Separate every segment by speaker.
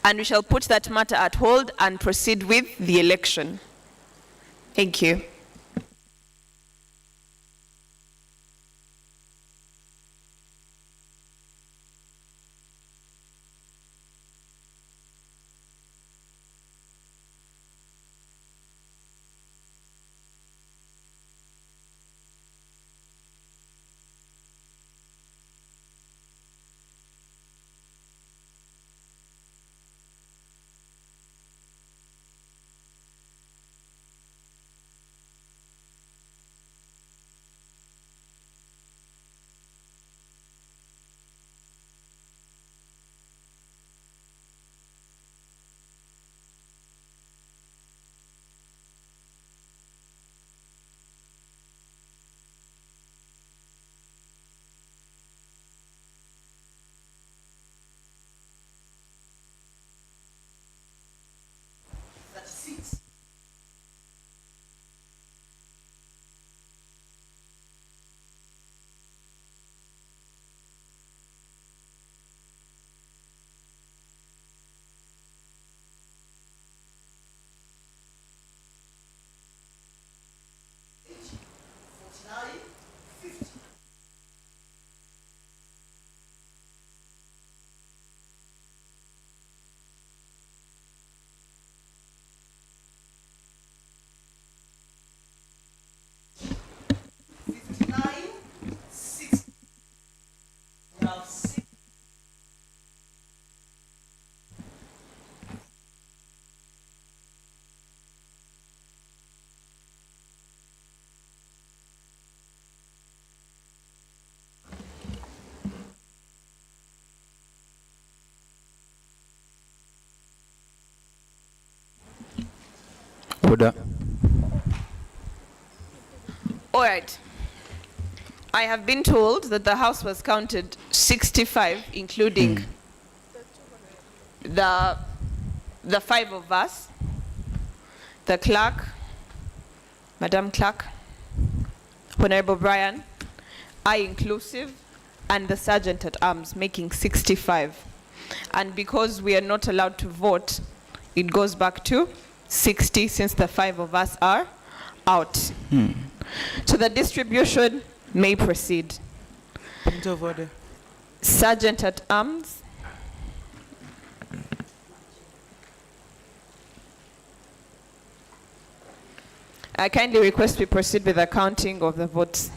Speaker 1: and we shall put that matter at hold and proceed with the election. Thank you.
Speaker 2: Order.
Speaker 1: All right. I have been told that the House was counted 65, including the five of us, the clerk, Madam Clerk, Honorable Brian, I inclusive, and the Sergeant at Arms, making 65. And because we are not allowed to vote, it goes back to 60 since the five of us are out. So the distribution may proceed.
Speaker 3: Point of order.
Speaker 1: Sergeant at Arms. I kindly request we proceed with the counting of the votes.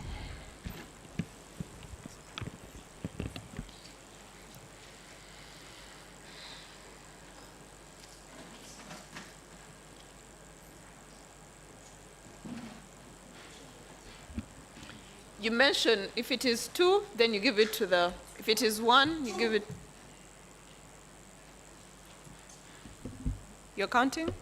Speaker 1: You mention if it is 2, then you give it to the, if it is 1, you give it. You're counting?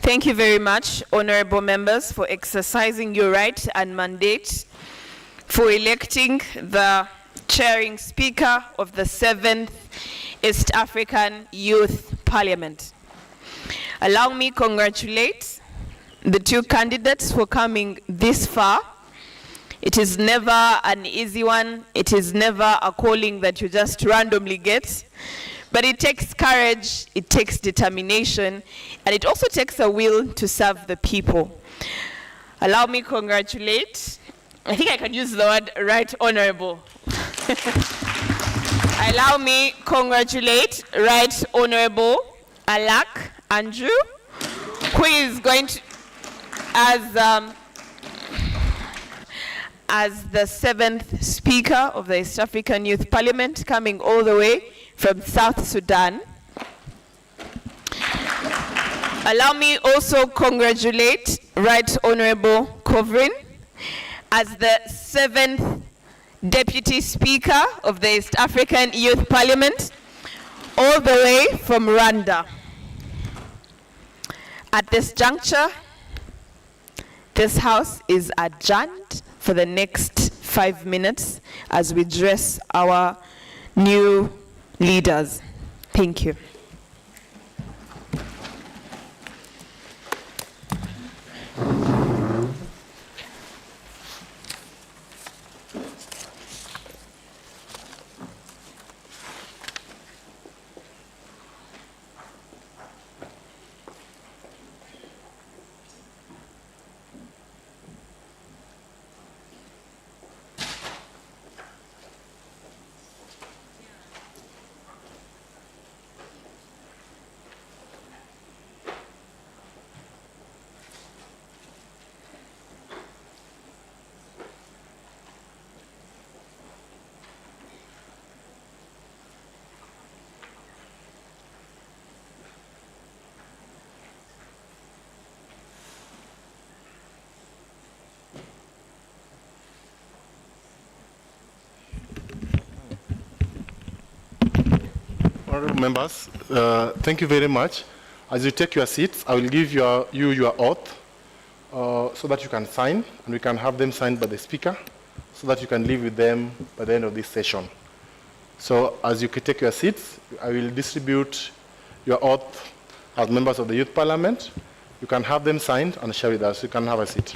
Speaker 1: Thank you very much, honorable members, for exercising your right and mandate for electing the chairing speaker of the 7th East African Youth Parliament. Allow me to congratulate the two candidates for coming this far. It is never an easy one. It is never a calling that you just randomly get. But it takes courage, it takes determination, and it also takes a will to serve the people. Allow me to congratulate, I think I can use the word right honorable. Allow me to congratulate Right Honorable Alak Andrew, who is going to, as the 7th Speaker of the East African Youth Parliament, coming all the way from South Sudan. Allow me also congratulate Right Honorable Kovrin as the 7th Deputy Speaker of the East African Youth Parliament, all the way from Rwanda. At this juncture, this House is adjourned for the next 5 minutes as we dress our new leaders. Thank you.
Speaker 2: Honorable members, thank you very much. As you take your seats, I will give you your oath so that you can sign, and we can have them signed by the speaker so that you can leave with them by the end of this session. So as you take your seats, I will distribute your oath as members of the Youth Parliament. You can have them signed and share with us. You can have a seat.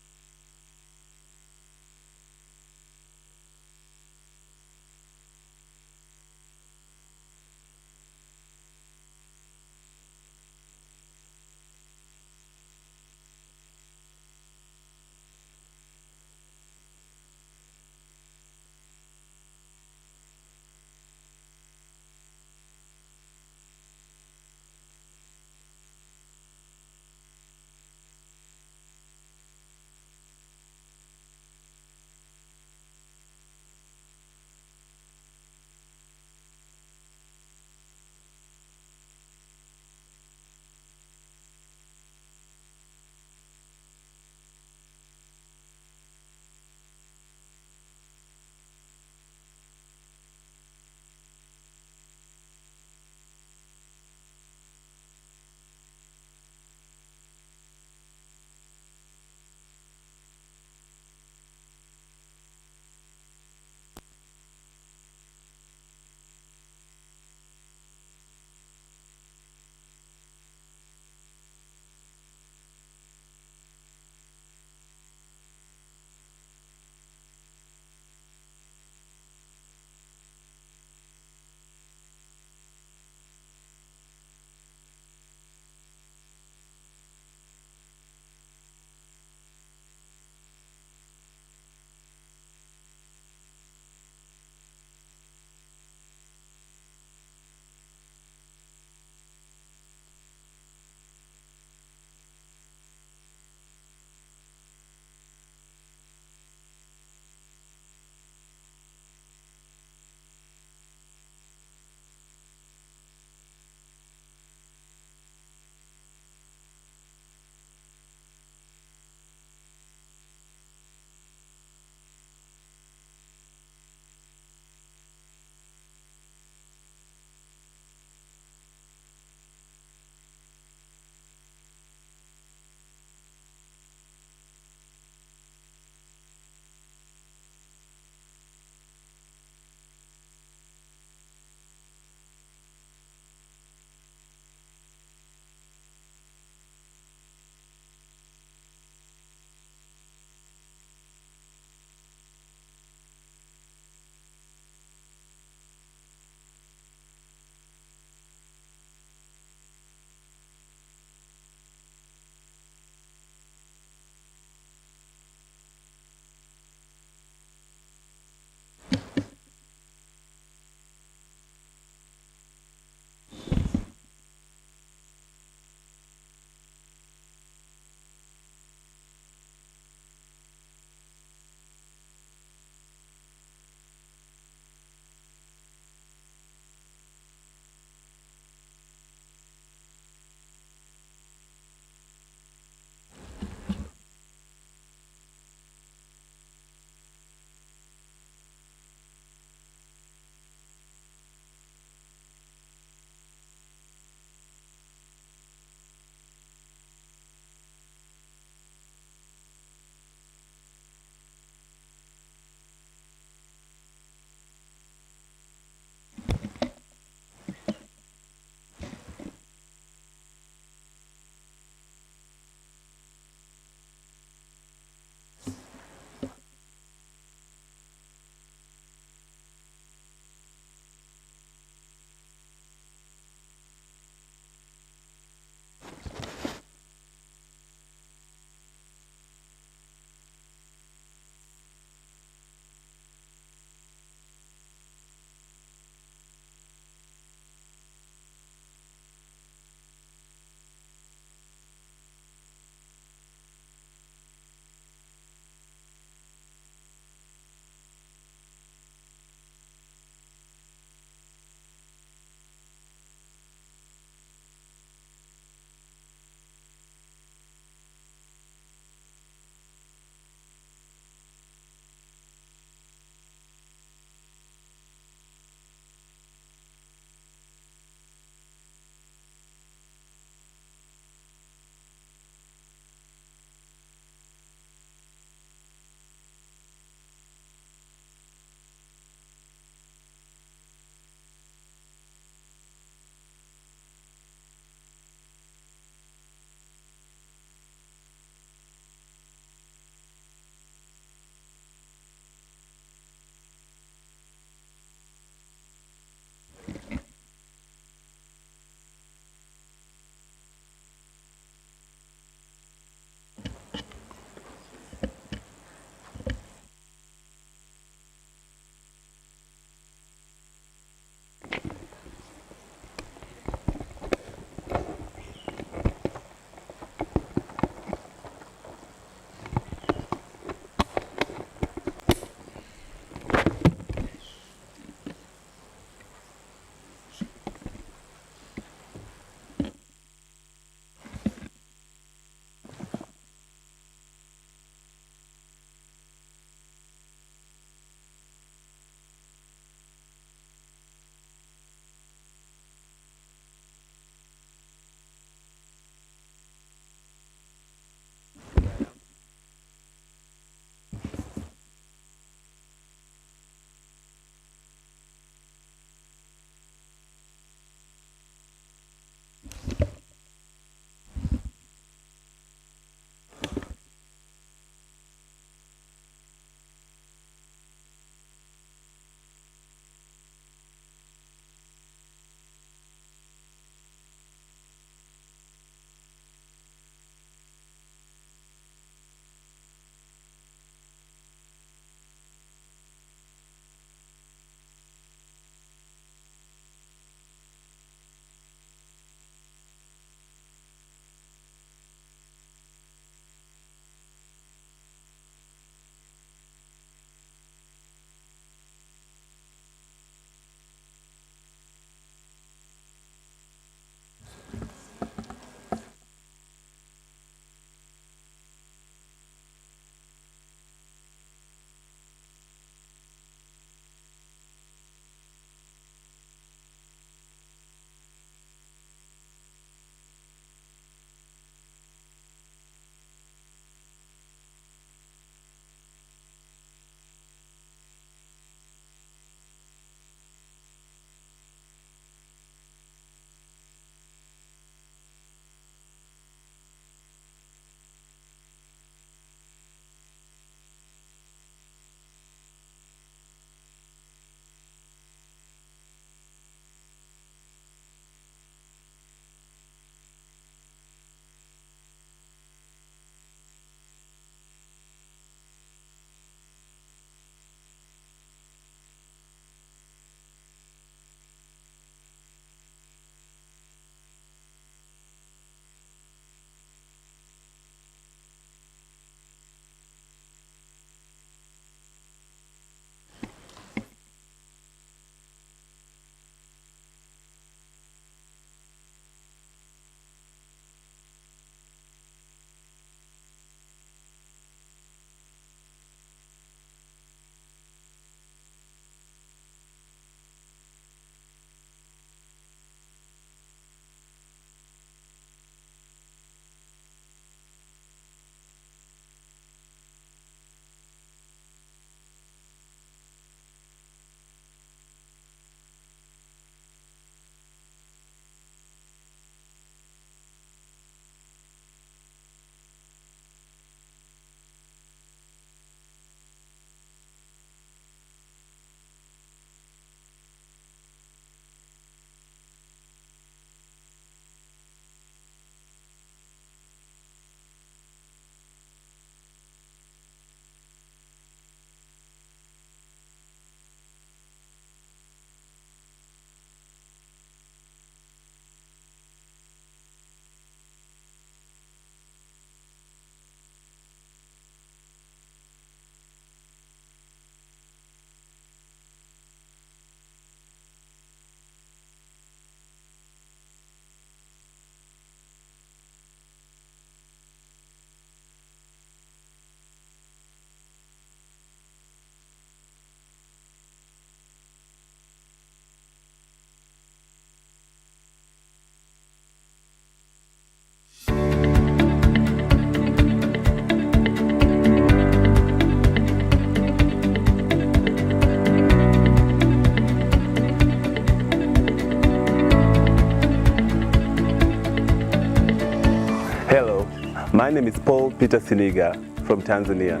Speaker 4: My name is Paul Peter Siniga from Tanzania.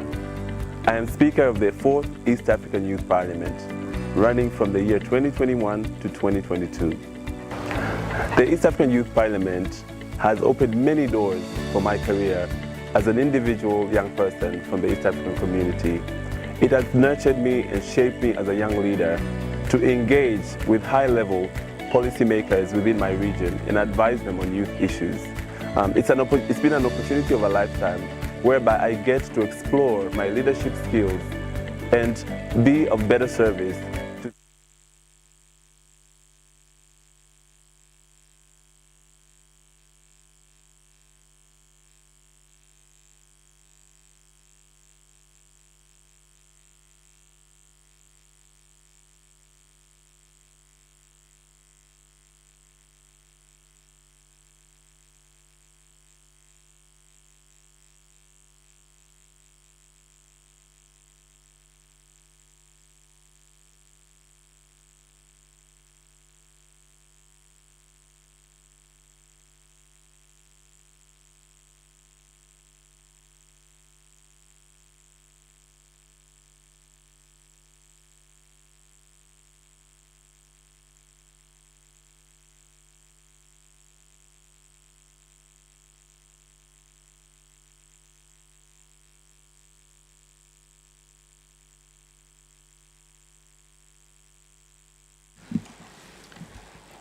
Speaker 4: I am Speaker of the 4th East African Youth Parliament, running from the year 2021 to 2022. The East African Youth Parliament has opened many doors for my career as an individual young person from the East African community. It has nurtured me and shaped me as a young leader to engage with high-level policymakers within my region and advise them on youth issues. It's been an opportunity of a lifetime whereby I get to explore my leadership skills and be of better service to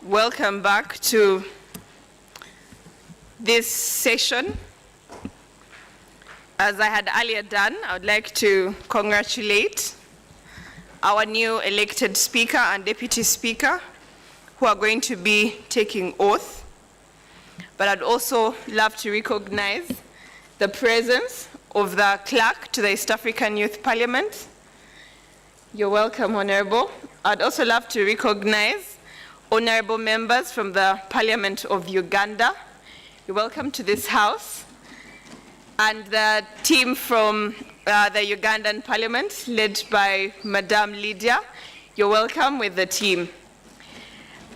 Speaker 1: Welcome back to this session. As I had earlier done, I would like to congratulate our new elected Speaker and Deputy Speaker who are going to be taking oath. But I'd also love to recognize the presence of the clerk to the East African Youth Parliament. You're welcome, Honorable. I'd also love to recognize honorable members from the Parliament of Uganda. You're welcome to this house. And the team from the Ugandan Parliament, led by Madame Lydia, you're welcome with the team.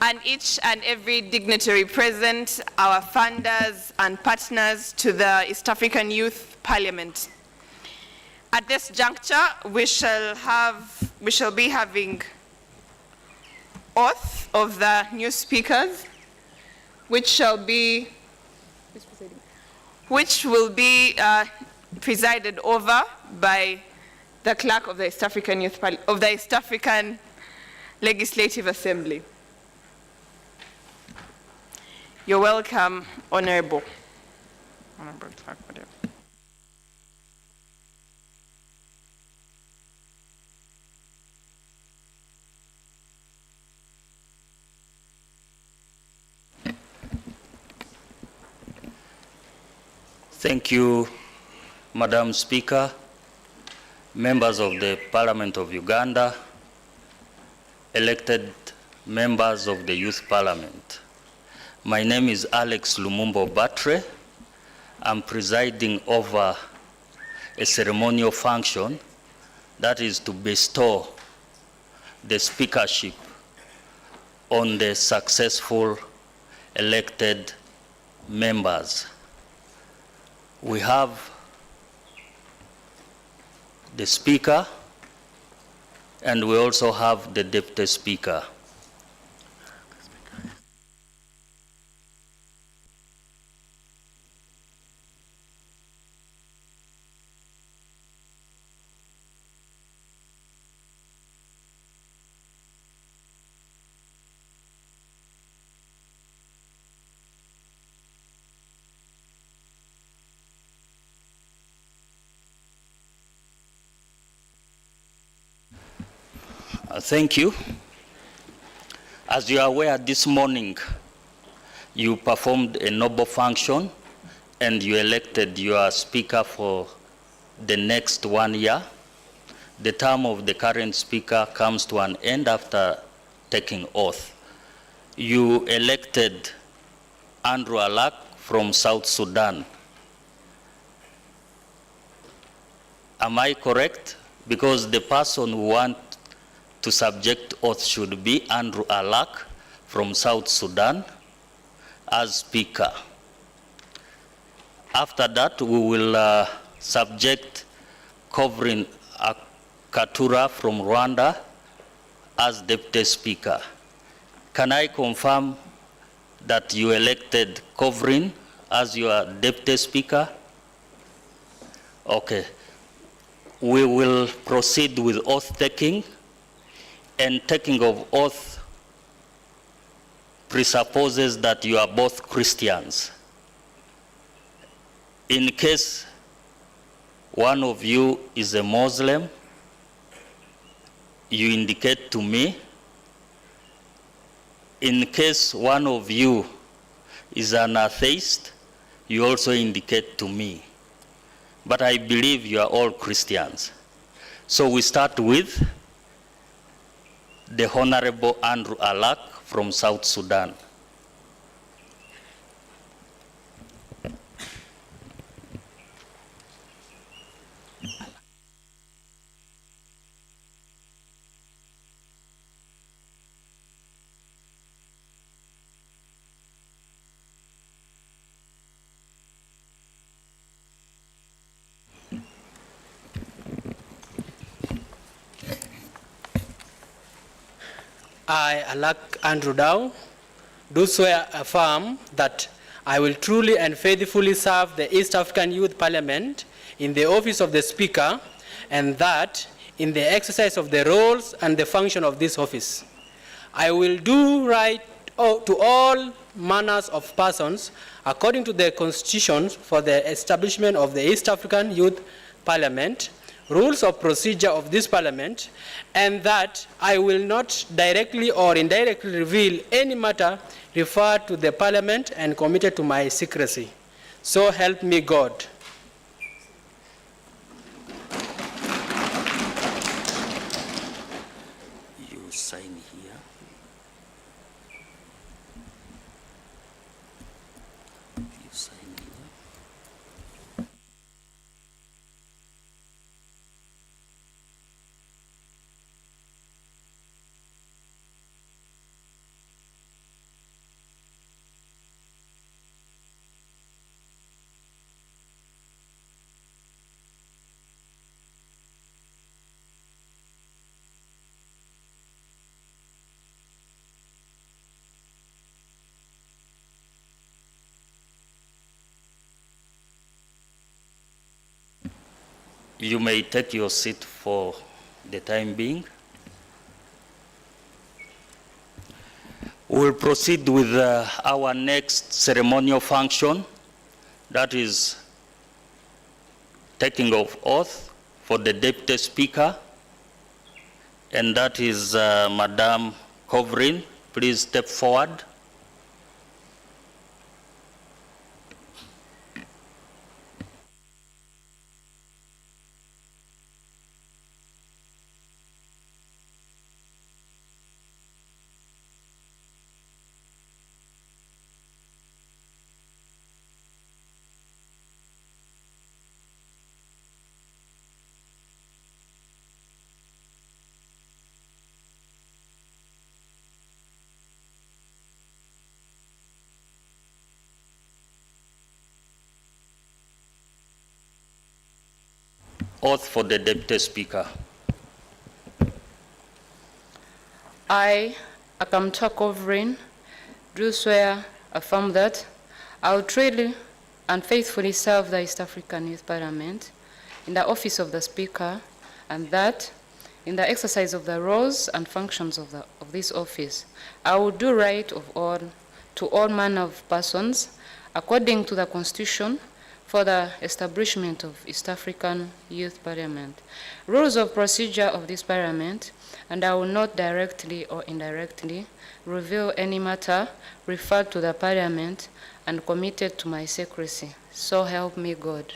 Speaker 1: And each and every dignitary present, our funders and partners to the East African Youth Parliament. At this juncture, we shall be having oath of the new speakers, which will be presided over by the clerk of the East African East African Legislative Assembly. You're welcome, Honorable. Honorable Clerk, whatever.
Speaker 5: Thank you, Madam Speaker, members of the Parliament of Uganda, elected members of the Youth Parliament. My name is Alex Lumumbo Batre. I'm presiding over a ceremonial function that is to bestow the speakership on the successful elected members. We have the Speaker, and we also have the Deputy Speaker. Thank you. As you are aware, this morning you performed a noble function and you elected your speaker for the next 1 year. The term of the current speaker comes to an end after taking oath. You elected Andrew Alak from South Sudan. Am I correct? Because the person who wants to subject oath should be Andrew Alak from South Sudan as Speaker. After that, we will subject Kovrin Katura from Rwanda as Deputy Speaker. Can I confirm that you elected Kovrin as your Deputy Speaker? Okay. We will proceed with oath taking, and taking of oath presupposes that you are both Christians. In case one of you is a Muslim, you indicate to me. In case one of you is an atheist, you also indicate to me. But I believe you are all Christians. So we start with the Honorable Andrew Alak from South Sudan.
Speaker 6: I, Alak Andrew Dow, do swear affirm that I will truly and faithfully serve the East African Youth Parliament in the office of the Speaker, and that in the exercise of the roles and the function of this office, I will do right to all manners of persons according to the Constitution for the establishment of the East African Youth Parliament, rules of procedure of this Parliament, and that I will not directly or indirectly reveal any matter referred to the Parliament and committed to my secrecy. So help me God.
Speaker 5: You sign here. You sign here. You may take your seat for the time being. We'll proceed with our next ceremonial function, that is taking of oath for the Deputy Speaker, and that is Madam Kovrin. Please step forward. Oath for the Deputy Speaker.
Speaker 7: I, Akamtwa Kovrin, do swear affirm that I will truly and faithfully serve the East African Youth Parliament in the office of the Speaker, and that in the exercise of the roles and functions of this office, I will do right to all manner of persons according to the Constitution for the establishment of East African Youth Parliament, rules of procedure of this Parliament, and I will not directly or indirectly reveal any matter referred to the Parliament and committed to my secrecy. So help me God.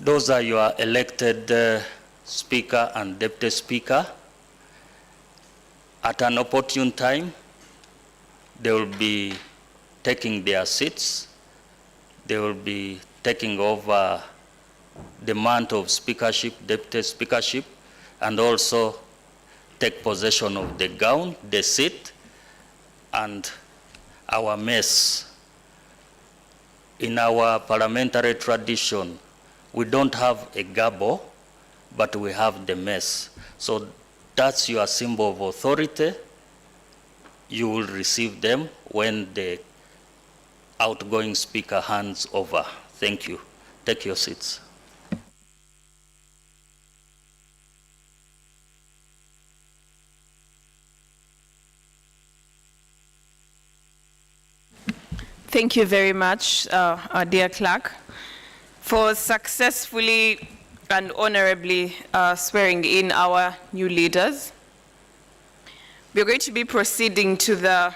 Speaker 5: Those are your elected Speaker and Deputy Speaker. At an opportune time, they will be taking their seats. They will be taking over the mantle of speakership, deputy speakership, and also take possession of the gown, the seat, and our mess. In our parliamentary tradition, we don't have a gavel, but we have the mess. So that's your symbol of authority. You will receive them when the outgoing speaker hands over. Thank you. Take your seats.
Speaker 1: Thank you very much, our dear clerk, for successfully and honorably swearing in our new leaders. We're going to be proceeding to the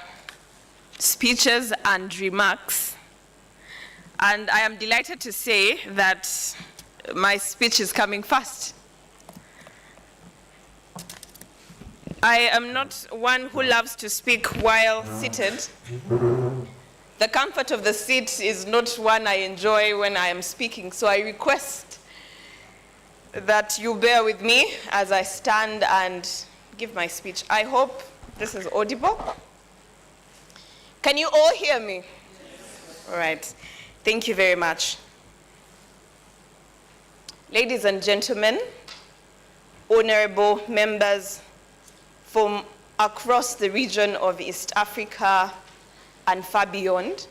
Speaker 1: speeches and remarks. And I am delighted to say that my speech is coming fast. I am not one who loves to speak while seated. The comfort of the seat is not one I enjoy when I am speaking, so I request that you bear with me as I stand and give my speech. I hope this is audible. Can you all hear me? Yes. All right. Thank you very much. Ladies and gentlemen, honorable members from across the region of East Africa and far beyond.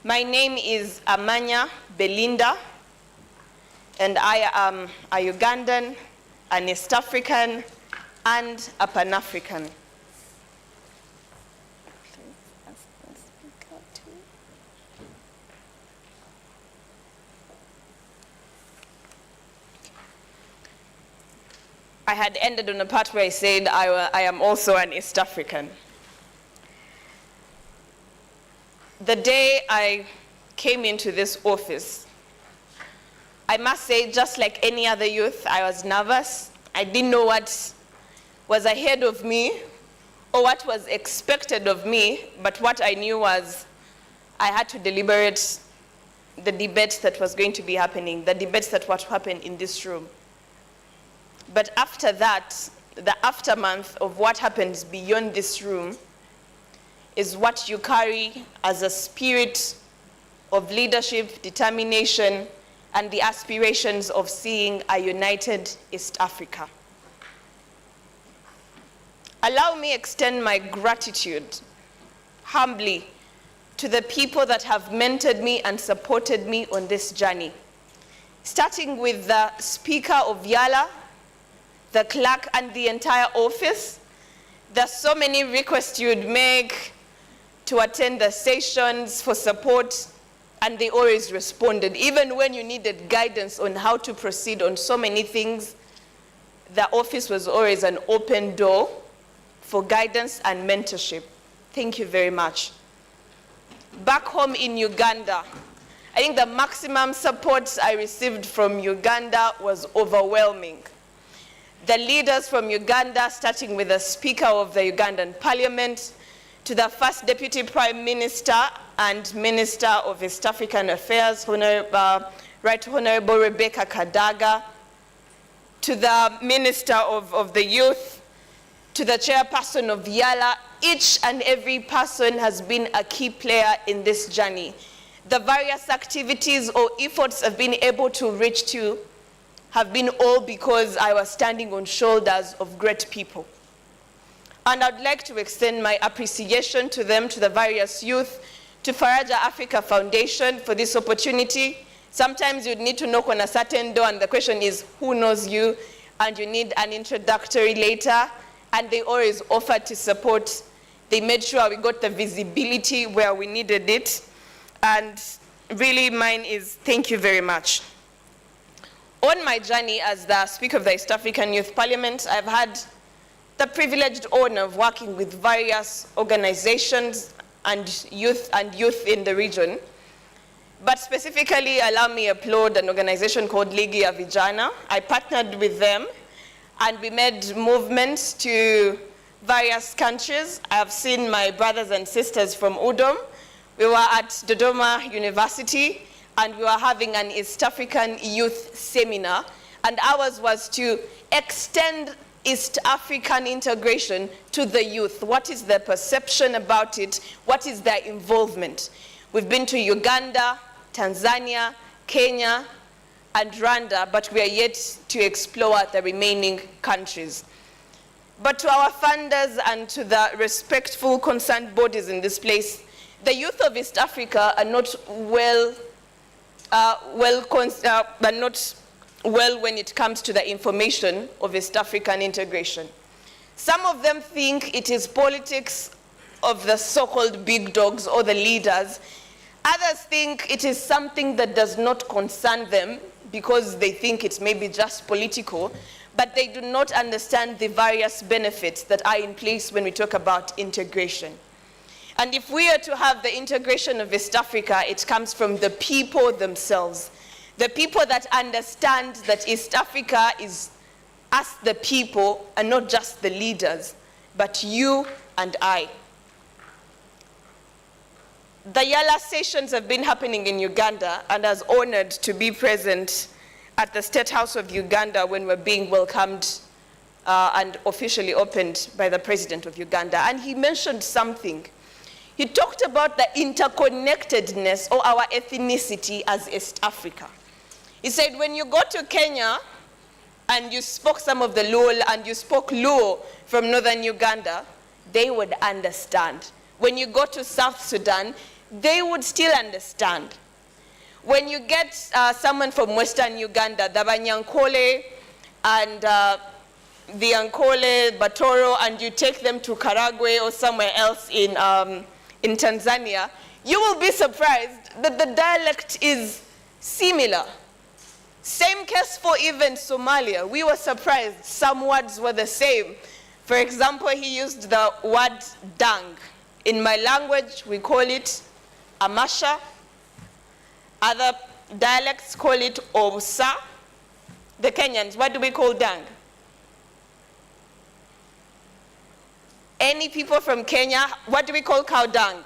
Speaker 1: My name is Amanya Belinda, and I am a Ugandan, an East African, and a Pan-African. I had ended on a part where I said I am also an East African. The day I came into this office, I must say, just like any other youth, I was nervous. I didn't know what was ahead of me or what was expected of me, but what I knew was I had to deliberate the debate that was going to be happening, the debates that would happen in this room. But after that, the aftermath of what happens beyond this room is what you carry as a spirit of leadership, determination, and the aspirations of seeing a united East Africa. Allow me extend my gratitude humbly to the people that have mentored me and supported me on this journey. Starting with the Speaker of Yala, the clerk, and the entire office. There's so many requests you would make to attend the sessions for support, and they always responded. Even when you needed guidance on how to proceed on so many things, the office was always an open door for guidance and mentorship. Thank you very much. Back home in Uganda, I think the maximum support I received from Uganda was overwhelming. The leaders from Uganda, starting with the Speaker of the Ugandan Parliament, to the First Deputy Prime Minister and Minister of East African Affairs, Right Honorable Rebecca Kadaga, to the Minister of the Youth, to the Chairperson of Yala. Each and every person has been a key player in this journey. The various activities or efforts I've been able to reach to have been all because I was standing on shoulders of great people. And I'd like to extend my appreciation to them, to the various youth, to Faraja Africa Foundation for this opportunity. Sometimes you'd need to knock on a certain door and the question is, who knows you? And you need an introductory letter. And they always offered to support. They made sure we got the visibility where we needed it. And really mine is thank you very much. On my journey as the Speaker of the East African Youth Parliament, I've had the privileged honor of working with various organizations and youth in the region. But specifically, allow me to applaud an organization called Ligi ya Vijana. I partnered with them, and we made movements to various countries. I have seen my brothers and sisters from Udom. We were at Dodoma University, and we were having an East African youth seminar, and ours was to extend East African integration to the youth. What is their perception about it? What is their involvement? We've been to Uganda, Tanzania, Kenya, and Rwanda, but we are yet to explore the remaining countries. But to our funders and to the respectful concerned bodies in this place, the youth of East Africa are not well when it comes to the information of East African integration. Some of them think it is politics of the so-called big dogs or the leaders. Others think it is something that does not concern them because they think it's maybe just political, but they do not understand the various benefits that are in place when we talk about integration. And if we are to have the integration of East Africa, it comes from the people themselves. The people that understand that East Africa is us, the people, and not just the leaders, but you and I. The Yala sessions have been happening in Uganda, and I was honored to be present at the State House of Uganda when we're being welcomed and officially opened by the President of Uganda. And he mentioned something. He talked about the interconnectedness of our ethnicity as East Africa. He said, when you go to Kenya and you spoke some of the Luo and you spoke Luo from northern Uganda, they would understand. When you go to South Sudan, they would still understand. When you get someone from western Uganda, the Banyankole and the Ankole, Batoro, and you take them to Karagwe or somewhere else in Tanzania, you will be surprised that the dialect is similar. Same case for even Somalia. We were surprised. Some words were the same. For example, he used the word dung. In my language, we call it amasha. Other dialects call it obusa. The Kenyans, what do we call dung? Any people from Kenya, what do we call cow dung?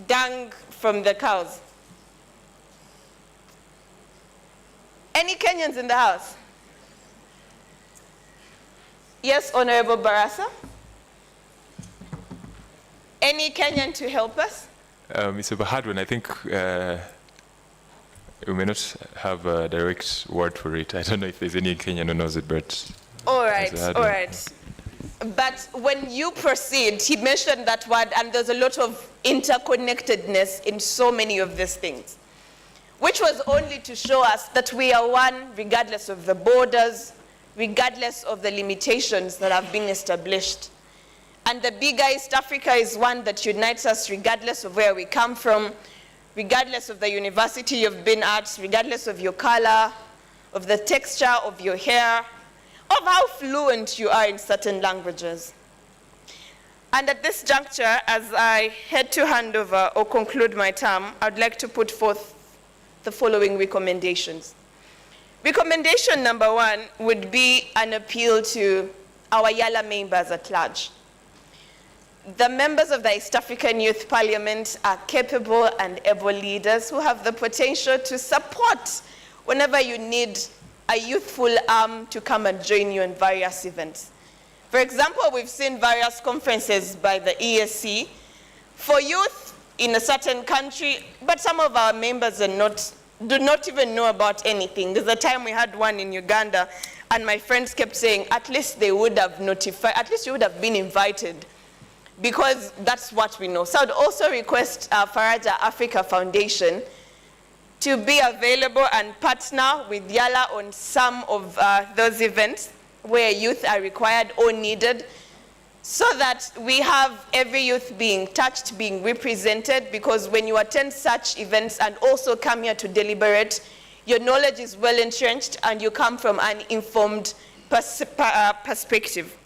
Speaker 1: Dung from the cows. Any Kenyans in the house? Yes, Honorable Barasa? Any Kenyan to help us?
Speaker 8: It's a hard one. I think we may not have a direct word for it. I don't know if there's any Kenyan who knows it, but...
Speaker 1: All right, all right. But when you proceed, he mentioned that word, and there's a lot of interconnectedness in so many of these things, which was only to show us that we are one regardless of the borders, regardless of the limitations that have been established. And the bigger East Africa is one that unites us regardless of where we come from, regardless of the university you've been at, regardless of your color, of the texture of your hair, of how fluent you are in certain languages. And at this juncture, as I head to hand over or conclude my term, I'd like to put forth the following recommendations. Recommendation number one would be an appeal to our Yala members at large. The members of the East African Youth Parliament are capable and able leaders who have the potential to support whenever you need a youthful arm to come and join you in various events. For example, we've seen various conferences by the ESC for youth in a certain country, but some of our members do not even know about anything. There's a time we had one in Uganda, and my friends kept saying, at least they would have notified, at least you would have been invited, because that's what we know. So I'd also request Faraja Africa Foundation to be available and partner with Yala on some of those events where youth are required or needed, so that we have every youth being touched, being represented, because when you attend such events and also come here to deliberate, your knowledge is well entrenched and you come from an informed perspective.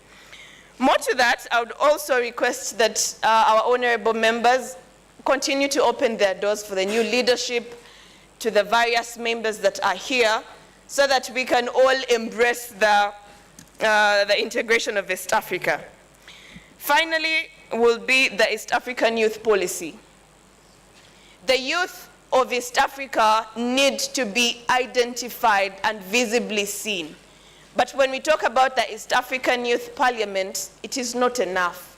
Speaker 1: More to that, I would also request that our honorable members continue to open their doors for the new leadership to the various members that are here so that we can all embrace the integration of East Africa. Finally, will be the East African Youth Policy. The youth of East Africa need to be identified and visibly seen. But when we talk about the East African Youth Parliament, it is not enough.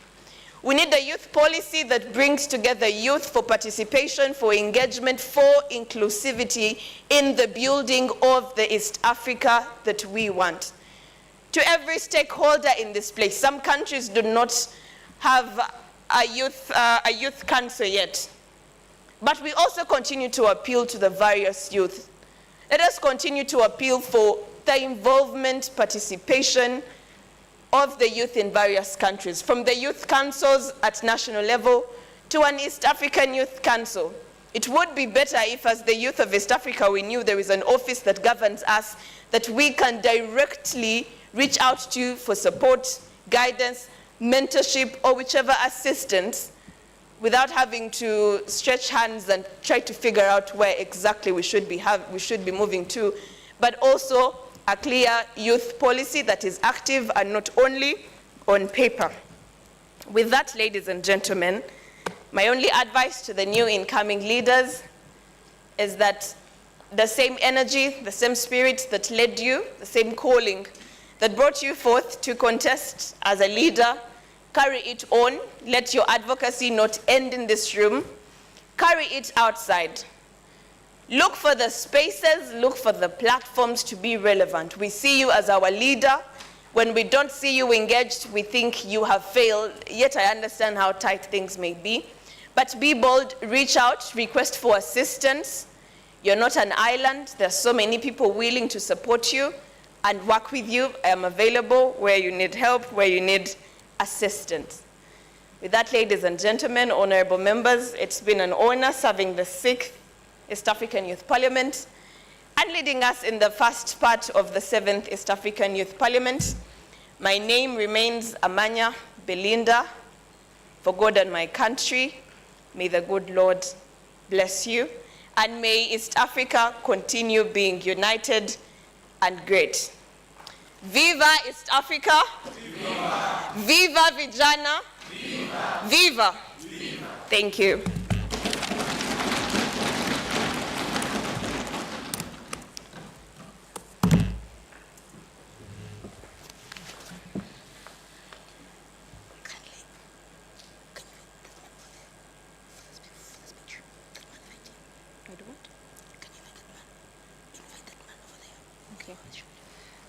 Speaker 1: We need a youth policy that brings together youth for participation, for engagement, for inclusivity in the building of the East Africa that we want. To every stakeholder in this place, some countries do not have a youth council yet. But we also continue to appeal to the various youth. Let us continue to appeal for the involvement, participation of the youth in various countries, from the youth councils at national level to an East African Youth Council. It would be better if, as the youth of East Africa, we knew there is an office that governs us that we can directly reach out to for support, guidance, mentorship, or whichever assistance, without having to stretch hands and try to figure out where exactly we should be moving to, but also a clear youth policy that is active and not only on paper. With that, ladies and gentlemen, my only advice to the new incoming leaders is that the same energy, the same spirit that led you, the same calling that brought you forth to contest as a leader, carry it on. Let your advocacy not end in this room. Carry it outside. Look for the spaces, look for the platforms to be relevant. We see you as our leader. When we don't see you engaged, we think you have failed. Yet I understand how tight things may be. But be bold, reach out, request for assistance. You're not an island. There are so many people willing to support you and work with you. I am available where you need help, where you need assistance. With that, ladies and gentlemen, honorable members, it's been an honor serving the 6th East African Youth Parliament and leading us in the first part of the 7th East African Youth Parliament. My name remains Amanya Belinda. For God and my country, may the good Lord bless you, and may East Africa continue being united and great. Viva East Africa! Viva! Viva Vijana! Viva! Viva! Viva! Thank you.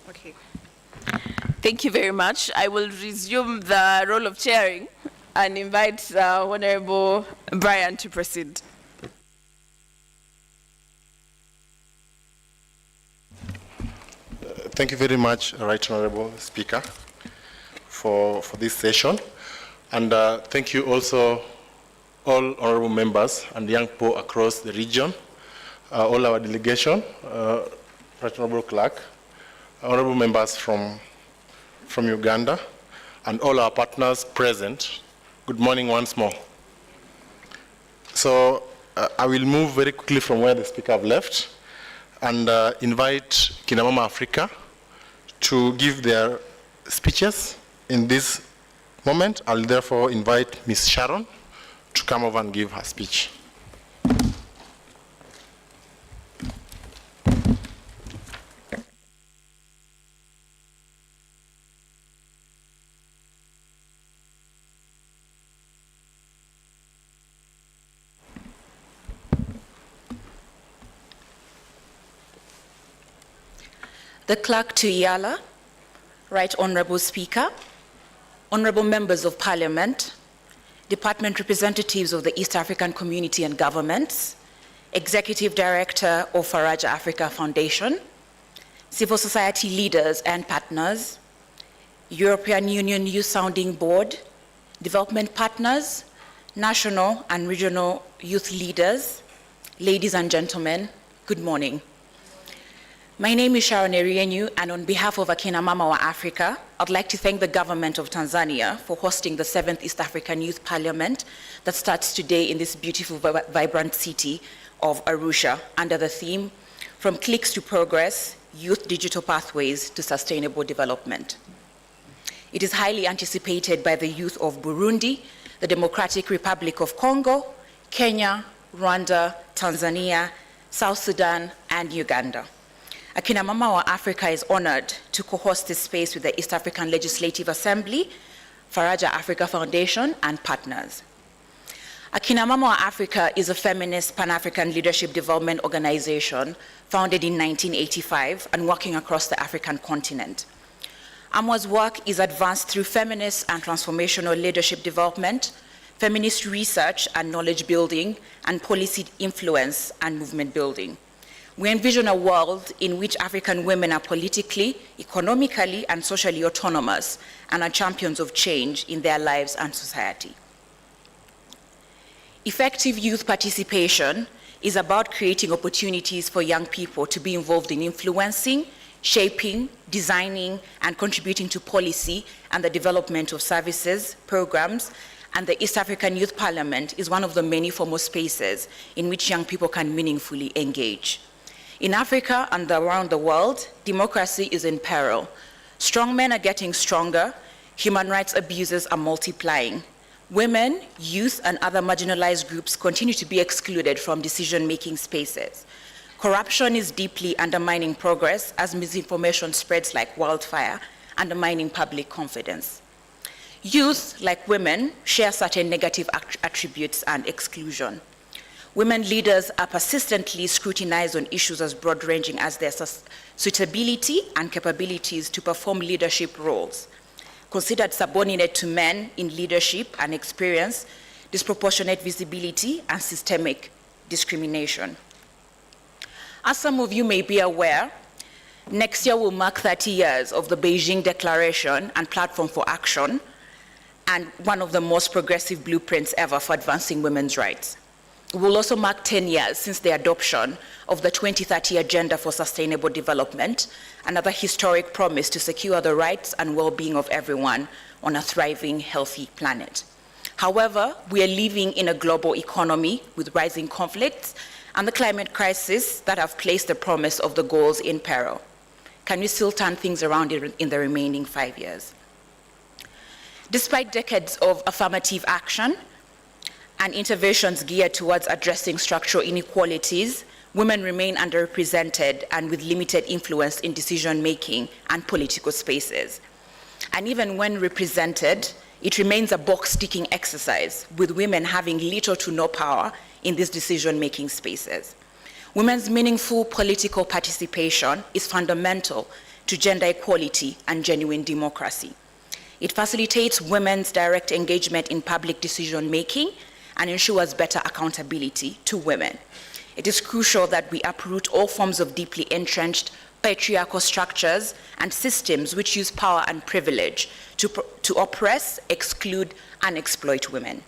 Speaker 1: Okay. Thank you very much. I will resume the role of chairing and invite Honorable Brian to proceed.
Speaker 2: Thank you very much, Right Honorable Speaker, for this session. And thank you also all honorable members and young people across the region, all our delegation, Right Honorable Clerk, honorable members from Uganda, and all our partners present. Good morning once more. So I will move very quickly from where the speaker have left and invite Kinamama Africa to give their speeches in this moment. I'll therefore invite Ms. Sharon to come over and give her speech.
Speaker 9: The Clerk to Iyala, Right Honorable Speaker, Honorable Members of Parliament, Department Representatives of the East African Community and Governments, Executive Director of Faraja Africa Foundation, civil society leaders and partners, European Union Youth Sounding Board, development partners, national and regional youth leaders, ladies and gentlemen, good morning. My name is Sharon Erienyu, and on behalf of Akina Mama wa Africa, I'd like to thank the government of Tanzania for hosting the 7th East African Youth Parliament that starts today in this beautiful, vibrant city of Arusha under the theme From Cliques to Progress, Youth Digital Pathways to Sustainable Development. It is highly anticipated by the youth of Burundi, the Democratic Republic of Congo, Kenya, Rwanda, Tanzania, South Sudan, and Uganda. Akina Mama wa Africa is honored to co-host this space with the East African Legislative Assembly, Faraja Africa Foundation, and partners. Akina Mama wa Africa is a feminist Pan-African leadership development organization founded in 1985 and working across the African continent. AMWA's work is advanced through feminist and transformational leadership development, feminist research and knowledge building, and policy influence and movement building. We envision a world in which African women are politically, economically, and socially autonomous and are champions of change in their lives and society. Effective youth participation is about creating opportunities for young people to be involved in influencing, shaping, designing, and contributing to policy and the development of services, programs, and the East African Youth Parliament is one of the many formal spaces in which young people can meaningfully engage. In Africa and around the world, democracy is in peril. Strong men are getting stronger, human rights abuses are multiplying. Women, youth, and other marginalized groups continue to be excluded from decision-making spaces. Corruption is deeply undermining progress as misinformation spreads like wildfire, undermining public confidence. Youth, like women, share certain negative attributes and exclusion. Women leaders are persistently scrutinized on issues as broad-ranging as their suitability and capabilities to perform leadership roles, considered subordinate to men in leadership and experience, disproportionate visibility, and systemic discrimination. As some of you may be aware, next year will mark 30 years of the Beijing Declaration and Platform for Action, and one of the most progressive blueprints ever for advancing women's rights. It will also mark 10 years since the adoption of the 2030 Agenda for Sustainable Development, another historic promise to secure the rights and well-being of everyone on a thriving, healthy planet. However, we are living in a global economy with rising conflicts and the climate crisis that have placed the promise of the goals in peril. Can we still turn things around in the remaining 5 years? Despite decades of affirmative action and interventions geared towards addressing structural inequalities, women remain underrepresented and with limited influence in decision-making and political spaces. And even when represented, it remains a box-ticking exercise, with women having little to no power in these decision-making spaces. Women's meaningful political participation is fundamental to gender equality and genuine democracy. It facilitates women's direct engagement in public decision-making and ensures better accountability to women. It is crucial that we uproot all forms of deeply entrenched patriarchal structures and systems which use power and privilege to oppress, exclude, and exploit women.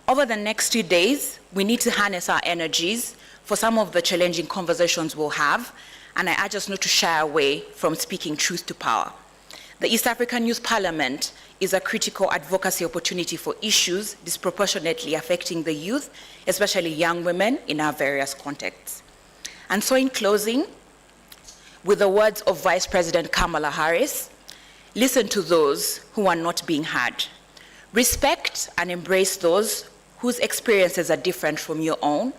Speaker 9: Over the next 2 days, we need to harness our energies for some of the challenging conversations we'll have, and I urge us not to shy away from speaking truth to power. The East African Youth Parliament is a critical advocacy opportunity for issues disproportionately affecting the youth, especially young women in our various contexts. And so in closing, with the words of Vice President Kamala Harris, listen to those who are not being heard. Respect and embrace those whose experiences are different from your own,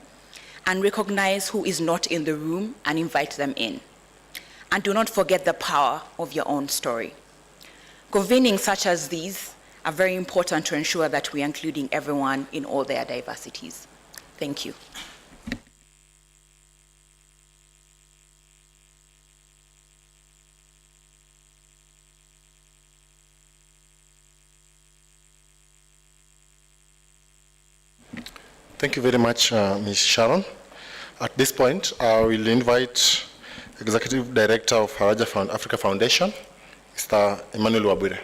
Speaker 9: and recognize who is not in the room and invite them in. And do not forget the power of your own story. Convenings such as these are very important to ensure that we are including everyone in all their diversities. Thank you.
Speaker 2: Thank you very much, Ms. Sharon. At this point, I will invite Executive Director of Faraja Africa Foundation, Mr. Emmanuel Wabwire.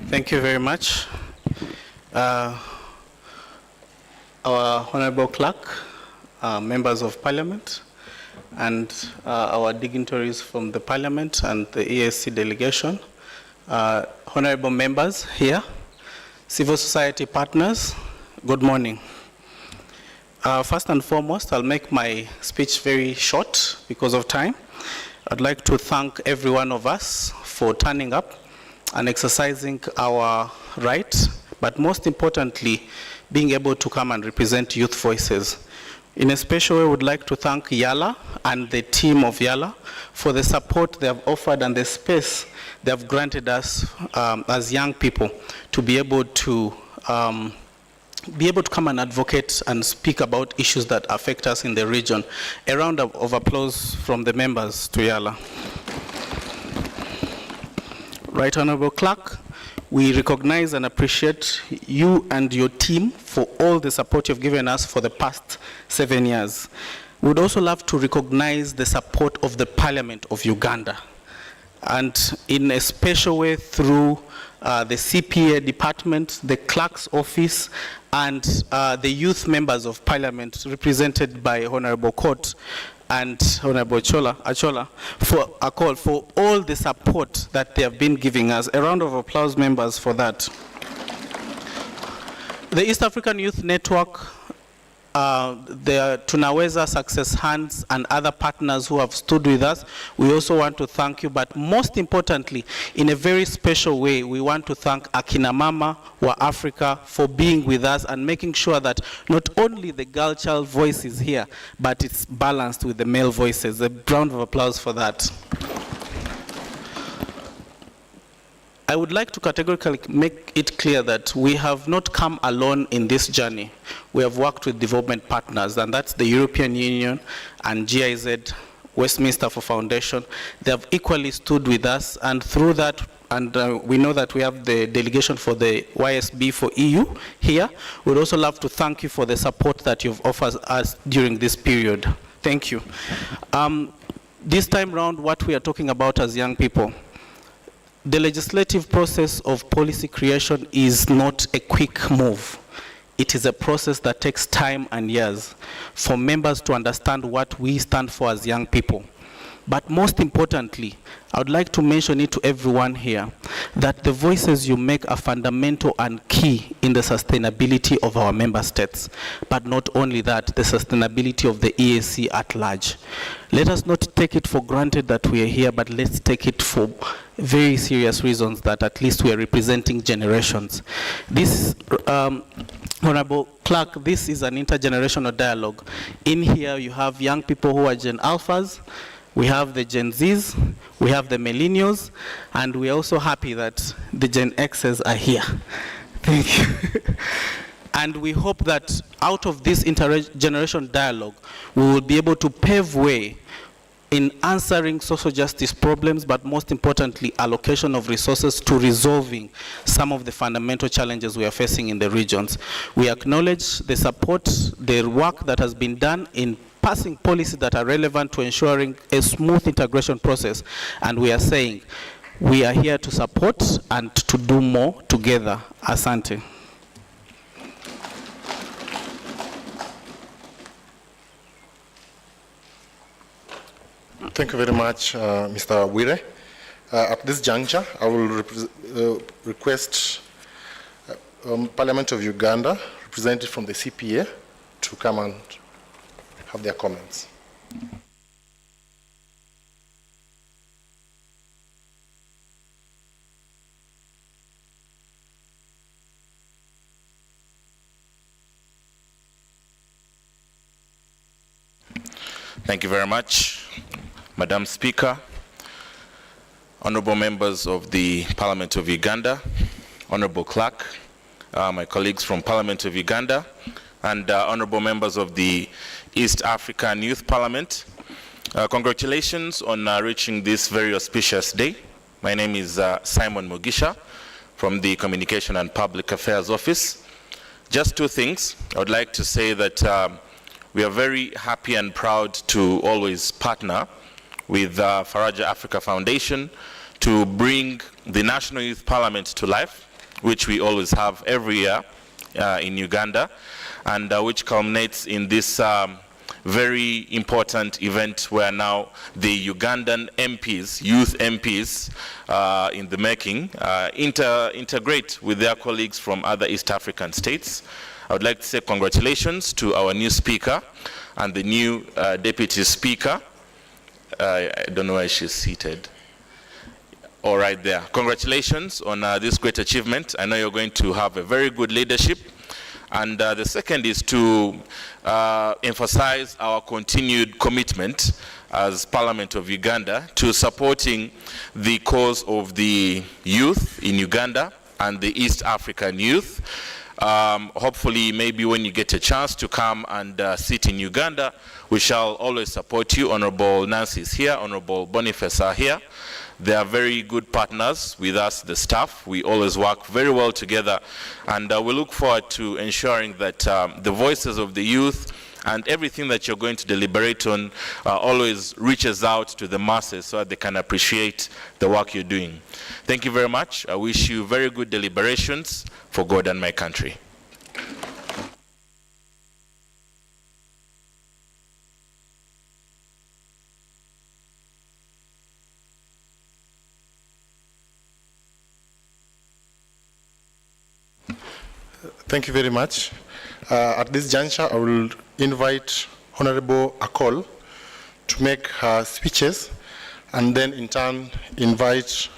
Speaker 3: Thank you very much. Our Honorable Clerk, members of Parliament, and our dignitaries from the Parliament and the ESC delegation, honorable members here, civil society partners, good morning. First and foremost, I'll make my speech very short because of time. I'd like to thank every one of us for turning up and exercising our right, but most importantly, being able to come and represent youth voices. In a special way, I would like to thank Yala and the team of Yala for the support they have offered and the space they have granted us as young people to be able to come and advocate and speak about issues that affect us in the region. A round of applause from the members to Yala. Right Honorable Clerk, we recognize and appreciate you and your team for all the support you've given us for the past 7 years. We would also love to recognize the support of the Parliament of Uganda, and in a special way through the CPA department, the clerk's office, and the youth members of Parliament represented by Honorable Court and Honorable Achola for all the support that they have been giving us. A round of applause, members, for that. The East African Youth Network, the Tunaweza Success Hands and other partners who have stood with us, we also want to thank you, but most importantly, in a very special way, we want to thank Akina Mama wa Africa for being with us and making sure that not only the girl child voice is here, but it's balanced with the male voices. A round of applause for that. I would like to categorically make it clear that we have not come alone in this journey. We have worked with development partners, and that's the European Union and GIZ, Westminster for Foundation. They have equally stood with us, and through that, and we know that we have the delegation for the YSB for EU here. We'd also love to thank you for the support that you've offered us during this period. Thank you. This time round, what we are talking about as young people, the legislative process of policy creation is not a quick move. It is a process that takes time and years for members to understand what we stand for as young people. But most importantly, I would like to mention it to everyone here, that the voices you make are fundamental and key in the sustainability of our member states. But not only that, the sustainability of the EAC at large. Let us not take it for granted that we are here, but let's take it for very serious reasons that at least we are representing generations. This, Honorable Clerk, this is an intergenerational dialogue. In here you have young people who are Gen Alphas, we have the Gen Zs, we have the Millennials, and we're also happy that the Gen Xs are here. Thank you. And we hope that out of this intergenerational dialogue, we will be able to pave way in answering social justice problems, but most importantly, allocation of resources to resolving some of the fundamental challenges we are facing in the regions. We acknowledge the support, the work that has been done in passing policies that are relevant to ensuring a smooth integration process, and we are saying we are here to support and to do more together. Asante.
Speaker 2: Thank you very much, Mr. Wire. At this juncture, I will request Parliament of Uganda, represented from the CPA, to come and have their comments.
Speaker 8: Thank you very much, Madam Speaker, honorable members of the Parliament of Uganda, honorable clerk, my colleagues from Parliament of Uganda, and honorable members of the East African Youth Parliament. Congratulations on reaching this very auspicious day. My name is Simon Mugisha from the Communication and Public Affairs Office. Just two things. I would like to say that we are very happy and proud to always partner with Faraja Africa Foundation to bring the National Youth Parliament to life, which we always have every year in Uganda, and which culminates in this very important event where now the Ugandan MPs, youth MPs in the making, integrate with their colleagues from other East African states. I would like to say congratulations to our new speaker and the new deputy speaker. I don't know where she's seated. All right there. Congratulations on this great achievement. I know you're going to have a very good leadership. And the second is to emphasize our continued commitment as Parliament of Uganda to supporting the cause of the youth in Uganda and the East African youth. Hopefully, maybe when you get a chance to come and sit in Uganda, we shall always support you. Honorable Nancy is here, Honorable Boniface are here. They are very good partners with us, the staff. We always work very well together, and we look forward to ensuring that the voices of the youth and everything that you're going to deliberate on always reaches out to the masses so that they can appreciate the work you're doing. Thank you very much. I wish you very good deliberations for God and my country.
Speaker 2: Thank you very much. At this juncture, I will invite Honorable Akol to make her speeches, and then in turn invite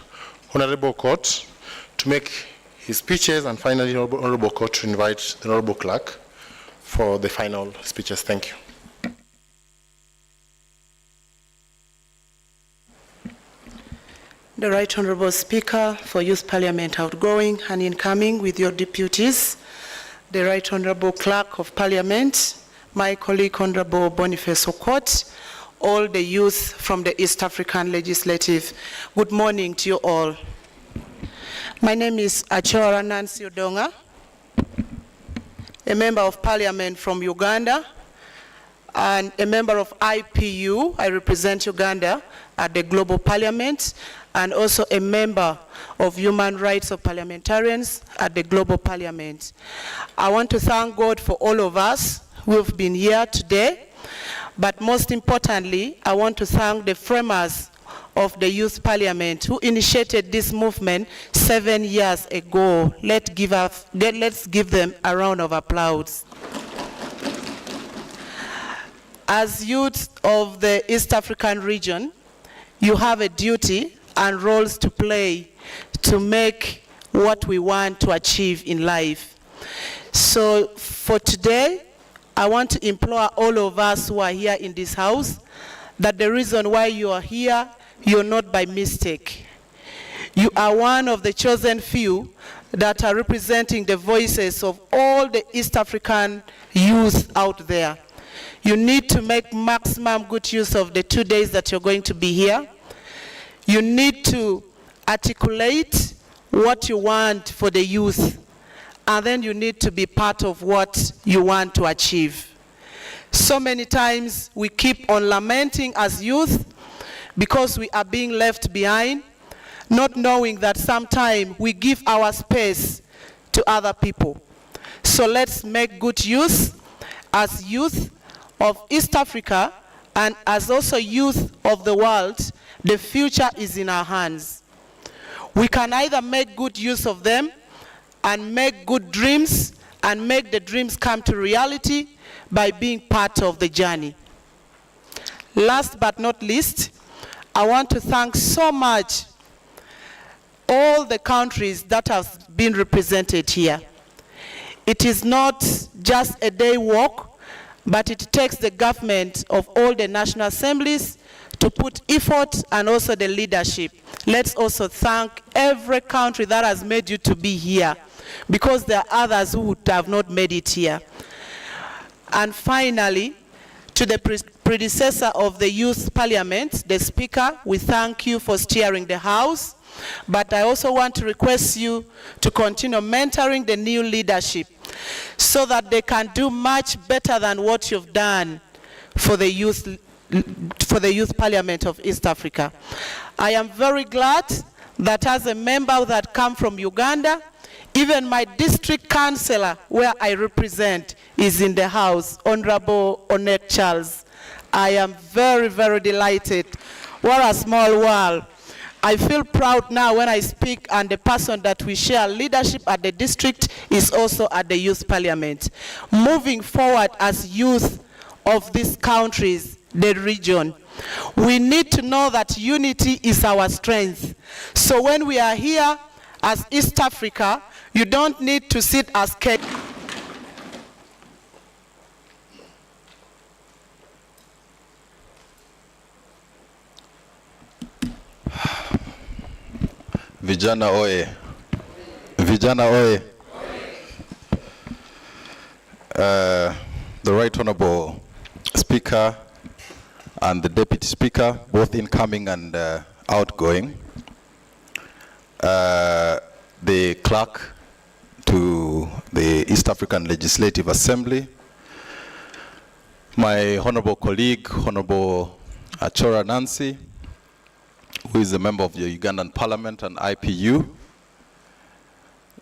Speaker 2: Honorable Court to make his speeches, and finally Honorable Court to invite the Honorable Clerk for the final speeches. Thank you.
Speaker 10: The Right Honorable Speaker for Youth Parliament outgoing and incoming with your deputies, the Right Honorable Clerk of Parliament, my colleague Honorable Boniface Okot, all the youth from the East African Legislative, good morning to you all. My name is Achora Nancy Odonga, a member of Parliament from Uganda and a member of IPU. I represent Uganda at the Global Parliament, and also a member of Human Rights of Parliamentarians at the Global Parliament. I want to thank God for all of us who have been here today, but most importantly, I want to thank the framers of the Youth Parliament who initiated this movement 7 years ago. Let's give them a round of applause. As youth of the East African region, you have a duty and roles to play to make what we want to achieve in life. So for today, I want to implore all of us who are here in this house that the reason why you are here, you're not by mistake. You are one of the chosen few that are representing the voices of all the East African youth out there. You need to make maximum good use of the 2 days that you're going to be here. You need to articulate what you want for the youth, and then you need to be part of what you want to achieve. So many times we keep on lamenting as youth because we are being left behind, not knowing that sometimes we give our space to other people. So let's make good use as youth of East Africa and as also youth of the world. The future is in our hands. We can either make good use of them and make good dreams and make the dreams come to reality by being part of the journey. Last but not least, I want to thank so much all the countries that have been represented here. It is not just a day walk, but it takes the government of all the national assemblies to put effort and also the leadership. Let's also thank every country that has made you to be here, because there are others who would have not made it here. And finally, to the predecessor of the Youth Parliament, the Speaker, we thank you for steering the House, but I also want to request you to continue mentoring the new leadership so that they can do much better than what you've done for the Youth Parliament of East Africa. I am very glad that as a member that comes from Uganda, Even my district councillor, where I represent, is in the house, Honorable Onet Charles. I am very, very delighted. What a small world. I feel proud now when I speak, and the person that we share leadership at the district is also at the youth parliament. Moving forward as youth of these countries, the region, we need to know that unity is our strength. So when we are here as East Africa, you don't need to sit as
Speaker 11: Vijana oye. Vijana oye. The Right Honorable Speaker and the Deputy Speaker, both incoming and outgoing. The clerk to the East African Legislative Assembly, my honorable colleague, Honorable Achora Nancy, who is a member of the Ugandan Parliament and IPU,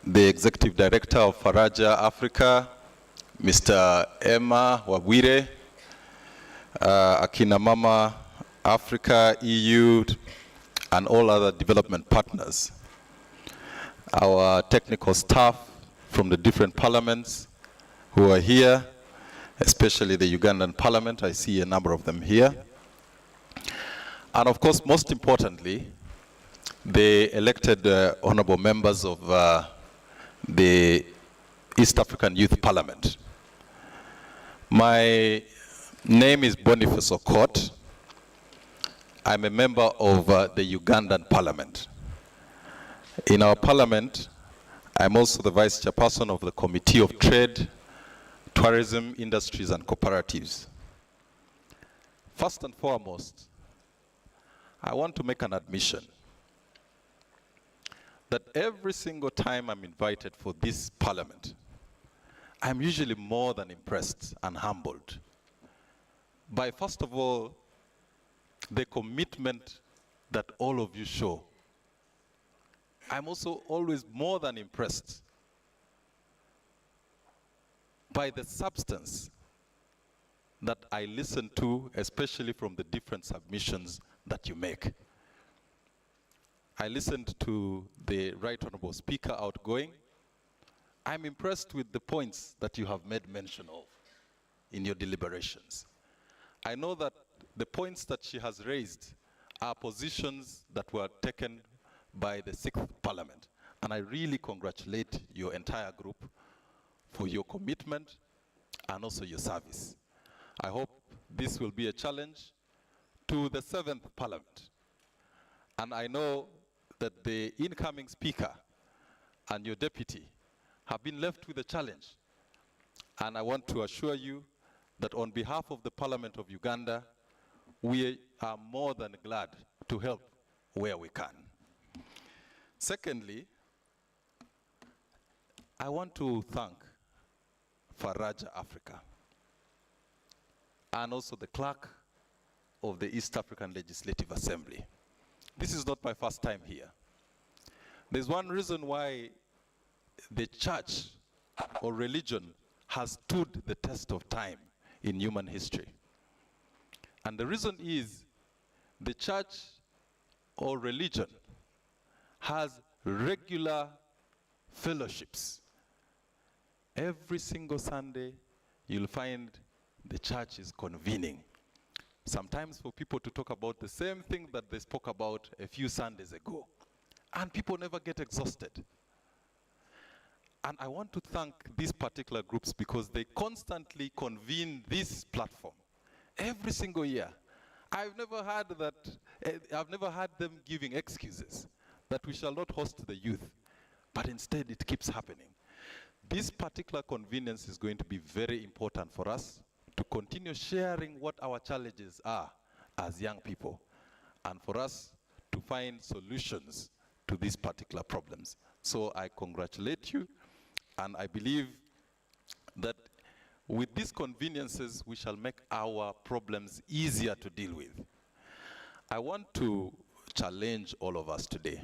Speaker 11: the Executive Director of Faraja Africa, Mr. Emma Wabwire, Akina Mama Africa, EU, and all other development partners. Our technical staff from the different parliaments who are here, especially the Ugandan Parliament, I see a number of them here. And of course, most importantly, the elected honorable members of the East African Youth Parliament. My name is Boniface Okot. I'm a member of the Ugandan Parliament. In our parliament, I'm also the vice chairperson of the Committee of Trade, Tourism, Industries and Cooperatives. First and foremost, I want to make an admission that every single time I'm invited for this parliament, I'm usually more than impressed and humbled by, first of all, the commitment that all of you show. I'm also always more than impressed by the substance that I listen to, especially from the different submissions that you make. I listened to the Right Honorable Speaker outgoing. I'm impressed with the points that you have made mention of in your deliberations. I know that the points that she has raised are positions that were taken by the 6th Parliament. And I really congratulate your entire group for your commitment and also your service. I hope this will be a challenge to the 7th Parliament. And I know that the incoming Speaker and your deputy have been left with a challenge. And I want to assure you that on behalf of the Parliament of Uganda, we are more than glad to help where we can. Secondly, I want to thank Faraja Africa and also the clerk of the East African Legislative Assembly. This is not my first time here. There's one reason why the church or religion has stood the test of time in human history. And the reason is the church or religion has regular fellowships. Every single Sunday, you'll find the church is convening. Sometimes for people to talk about the same thing that they spoke about a few Sundays ago. And people never get exhausted. And I want to thank these particular groups because they constantly convene this platform every single year. I've never heard them giving excuses that we shall not host the youth, but instead it keeps happening. This particular convenience is going to be very important for us to continue sharing what our challenges are as young people, and for us to find solutions to these particular problems. So I congratulate you, and I believe that with these conveniences, we shall make our problems easier to deal with. I want to challenge all of us today.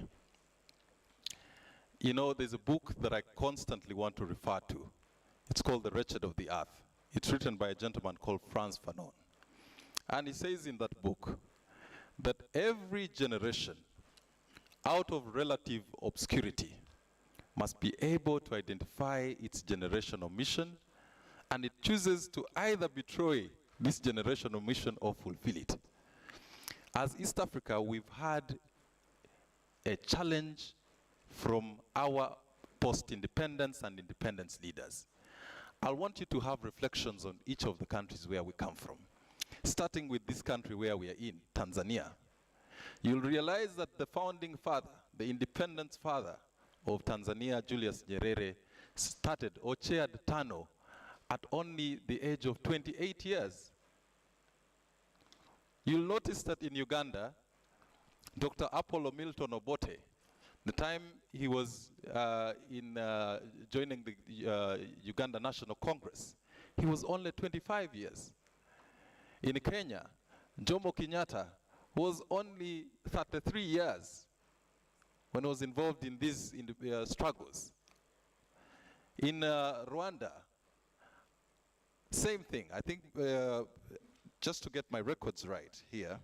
Speaker 11: you know, there's a book that I constantly want to refer to. It's called The Wretched of the Earth. It's written by a gentleman called Frantz Fanon. And he says in that book that every generation out of relative obscurity must be able to identify its generational mission, and it chooses to either betray this generational mission or fulfill it. As East Africa, we've had a challenge from our post-independence and independence leaders. I want you to have reflections on each of the countries where we come from. Starting with this country where we are in, Tanzania. You'll realize that the founding father, the independence father of Tanzania, Julius Nyerere, started or chaired TANU at only the age of 28 years. You'll notice that in Uganda, Dr. Apollo Milton Obote, the time he was joining the Uganda National Congress, he was only 25 years. In Kenya, Jomo Kenyatta was only 33 years when he was involved in these struggles. In Rwanda, same thing. I think, just to get my records right here,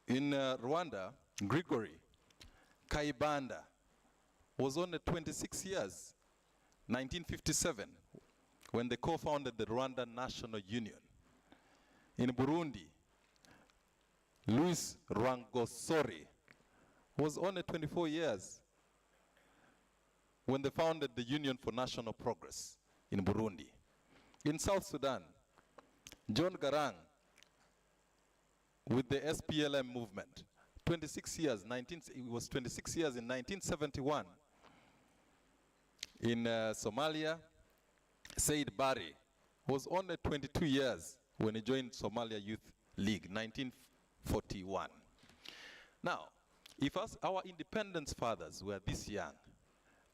Speaker 11: in Rwanda, Gregory Kayibanda was only 26 years, 1957, when they co-founded the Rwandan National Union. In Burundi, Louis Rwagasore was only 24 years when they founded the Union for National Progress in Burundi. In South Sudan, John Garang, with the SPLM movement, 26 years, it was 26 years in 1971. In Somalia, Said Barre was only 22 years when he joined Somalia Youth League, 1941. Now, if our independence fathers were this young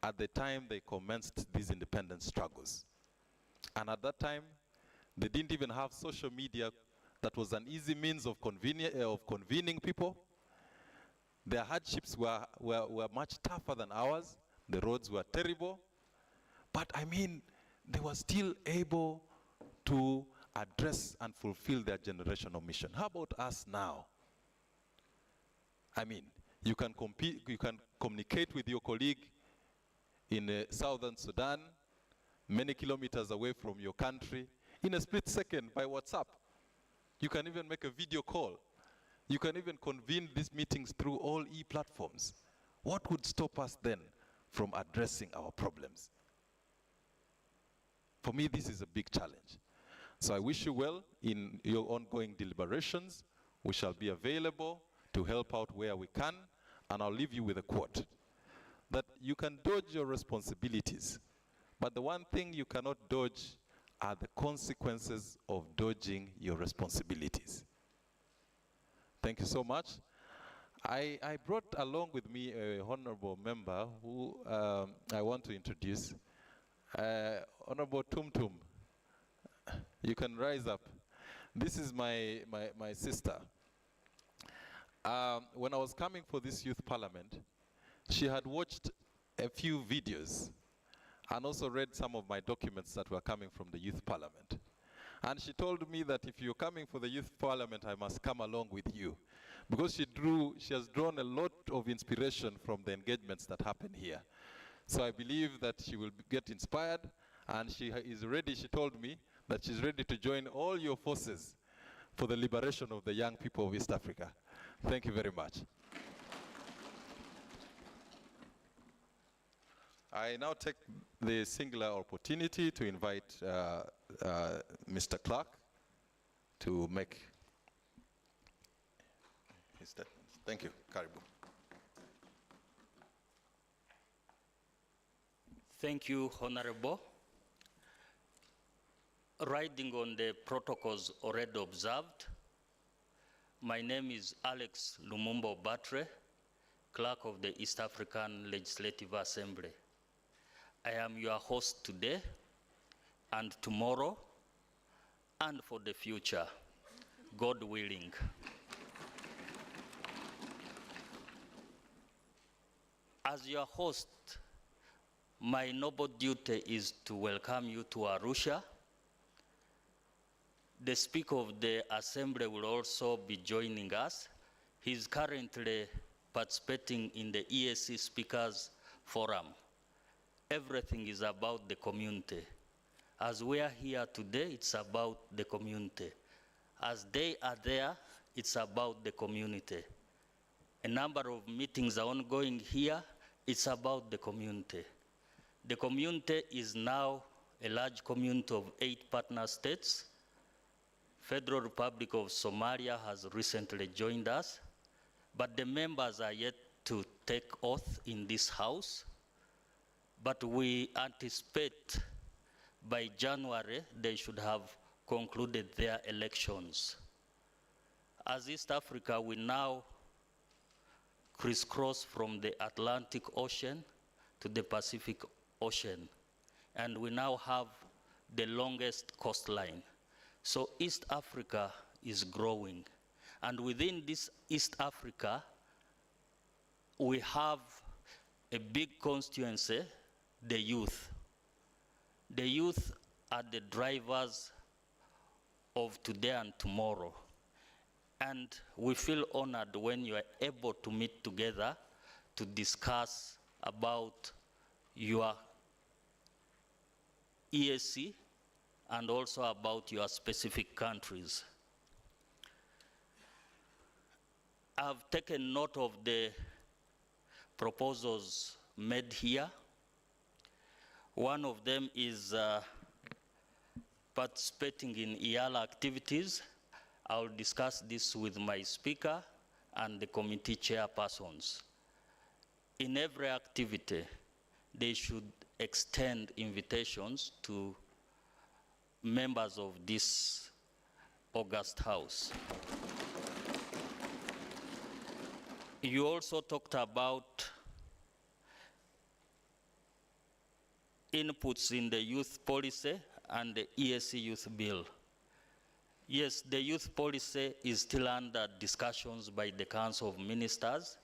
Speaker 11: at the time they commenced these independence struggles, and at that time, they didn't even have social media that was an easy means of convening people. Their hardships were much tougher than ours. The roads were terrible. But I mean, they were still able to address and fulfill their generational mission. How about us now? I mean, you can communicate with your colleague in southern Sudan, many kilometers away from your country, in a split second by WhatsApp. You can even make a video call. You can even convene these meetings through all e-platforms. What would stop us then from addressing our problems? For me, this is a big challenge. So I wish you well in your ongoing deliberations. We shall be available to help out where we can, and I'll leave you with a quote, that you can dodge your responsibilities, but the one thing you cannot dodge are the consequences of dodging your responsibilities. Thank you so much. I brought along with me a honorable member who I want to introduce. Honorable Tumtum, you can rise up. This is my sister. When I was coming for this youth parliament, she had watched a few videos and also read some of my documents that were coming from the youth parliament. And she told me that if you're coming for the youth parliament, I must come along with you. Because she has drawn a lot of inspiration from the engagements that happen here. So I believe that she will get inspired, and she is ready. She told me that she's ready to join all your forces for the liberation of the young people of East Africa. Thank you very much. I now take the singular opportunity to invite Mr. Clark to make his statements. Thank you. Karibu.
Speaker 5: Thank you, Honorable. Riding on the protocols already observed, my name is Alex Lumumba Batre, Clerk of the East African Legislative Assembly. I am your host today and tomorrow and for the future, God willing. As your host, my noble duty is to welcome you to Arusha. The Speaker of the Assembly will also be joining us. He's currently participating in the EAC Speakers Forum. Everything is about the community. As we are here today, it's about the community. As they are there, it's about the community. A number of meetings are ongoing here, it's about the community. The community is now a large community of 8 partner states. Federal Republic of Somalia has recently joined us, but the members are yet to take oath in this house. But we anticipate by January they should have concluded their elections. As East Africa, we now crisscross from the Atlantic Ocean to the Pacific Ocean, and we now have the longest coastline. So East Africa is growing, and within this East Africa, we have a big constituency, the youth. The youth are the drivers of today and tomorrow. And we feel honored when you are able to meet together to discuss about your EAC and also about your specific countries. I've taken note of the proposals made here. One of them is participating in EALA activities. I'll discuss this with my speaker and the committee chairpersons. In every activity, they should extend invitations to members of this august house. You also talked about inputs in the youth policy and the EAC youth bill. Yes, the youth policy is still under discussions by the Council of Ministers,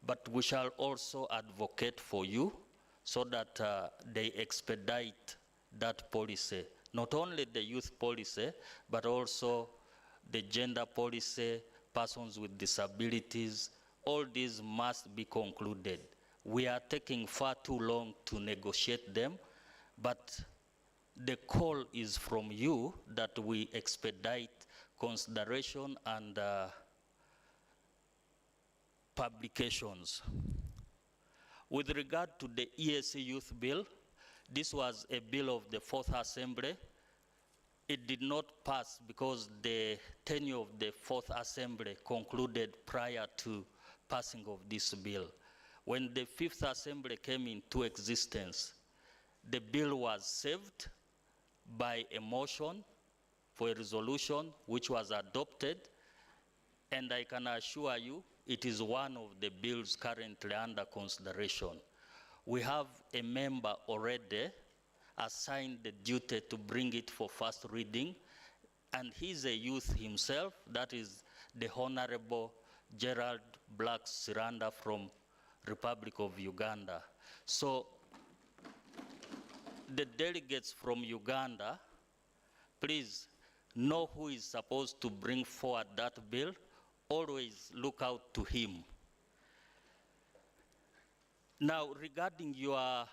Speaker 5: but we shall also advocate for you so that they expedite that policy. Not only the youth policy, but also the gender policy, persons with disabilities, all these must be concluded. We are taking far too long to negotiate them, but the call is from you that we expedite consideration and publications. With regard to the EAC Youth Bill, this was a bill of the 4th Assembly. It did not pass because the tenure of the 4th Assembly concluded prior to passing of this bill. When the 5th Assembly came into existence, the bill was saved by a motion for a resolution which was adopted, and I can assure you it is one of the bills currently under consideration. We have a member already assigned the duty to bring it for first reading, and he's a youth himself, that is the Honorable Gerald Black Siranda from Republic of Uganda. So the delegates from Uganda, please know who is supposed to bring forward that bill. Always look out to him. Now, regarding your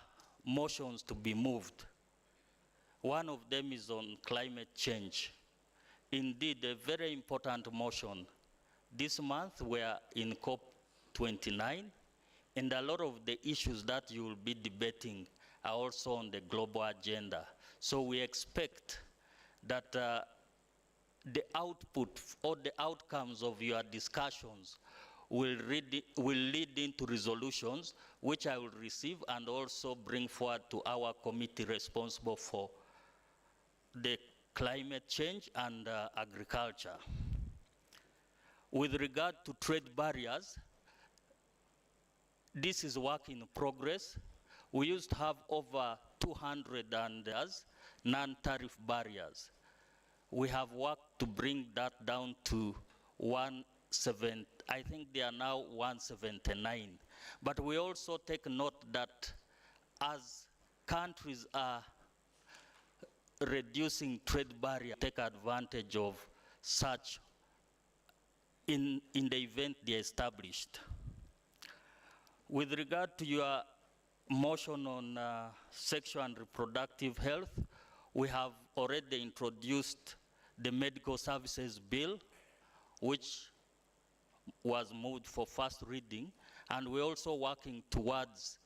Speaker 5: motions to be moved, one of them is on climate change. Indeed, a very important motion. This month we are in COP29, and a lot of the issues that you will be debating are also on the global agenda. So we expect that the output or the outcomes of your discussions will lead into resolutions which I will receive and also bring forward to our committee responsible for the climate change and agriculture. With regard to trade barriers, this is work in progress. We used to have over 200 non-tariff barriers. We have worked to bring that down to 170, I think they are now 179. But we also take note that as countries are reducing trade barriers, take advantage of such in the event they are established. With regard to your motion on sexual and reproductive health, we have already introduced the medical services bill, which was moved for first reading, and we're also working towards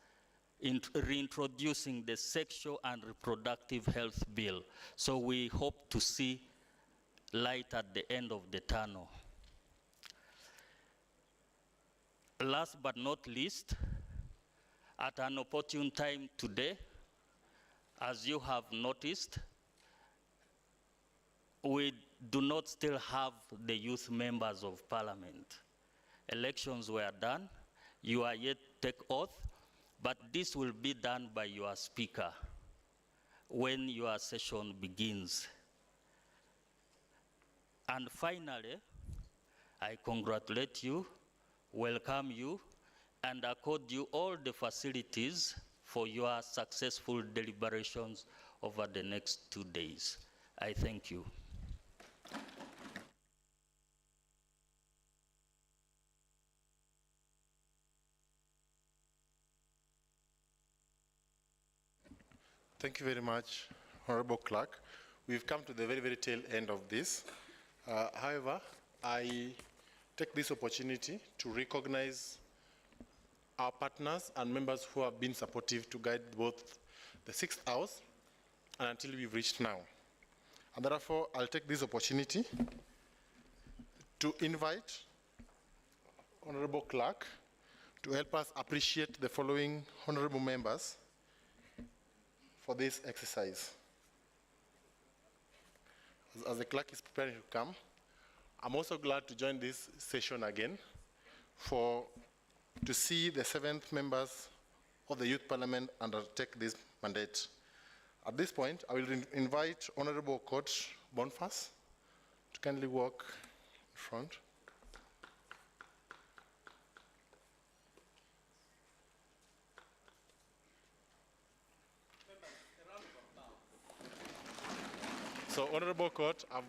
Speaker 5: reintroducing the sexual and reproductive health bill. So we hope to see light at the end of the tunnel. Last but not least, at an opportune time today, as you have noticed, we do not still have the youth members of parliament. Elections were done, you are yet to take oath, but this will be done by your speaker when your session begins. And finally, I congratulate you, welcome you, and accord you all the facilities for your successful deliberations over the next 2 days. I thank you.
Speaker 2: Thank you very much, Honorable Clerk. We've come to the very, very tail end of this. However, I take this opportunity to recognize our partners and members who have been supportive to guide both the 6th House and until we've reached now. And therefore, I'll take this opportunity to invite Honorable Clerk to help us appreciate the following honorable members for this exercise. As the clerk is preparing to come, I'm also glad to join this session again to see the 7th members of the Youth Parliament undertake this mandate. At this point, I will invite Honorable Coach Boniface to kindly walk in front. So, Honorable Court, I've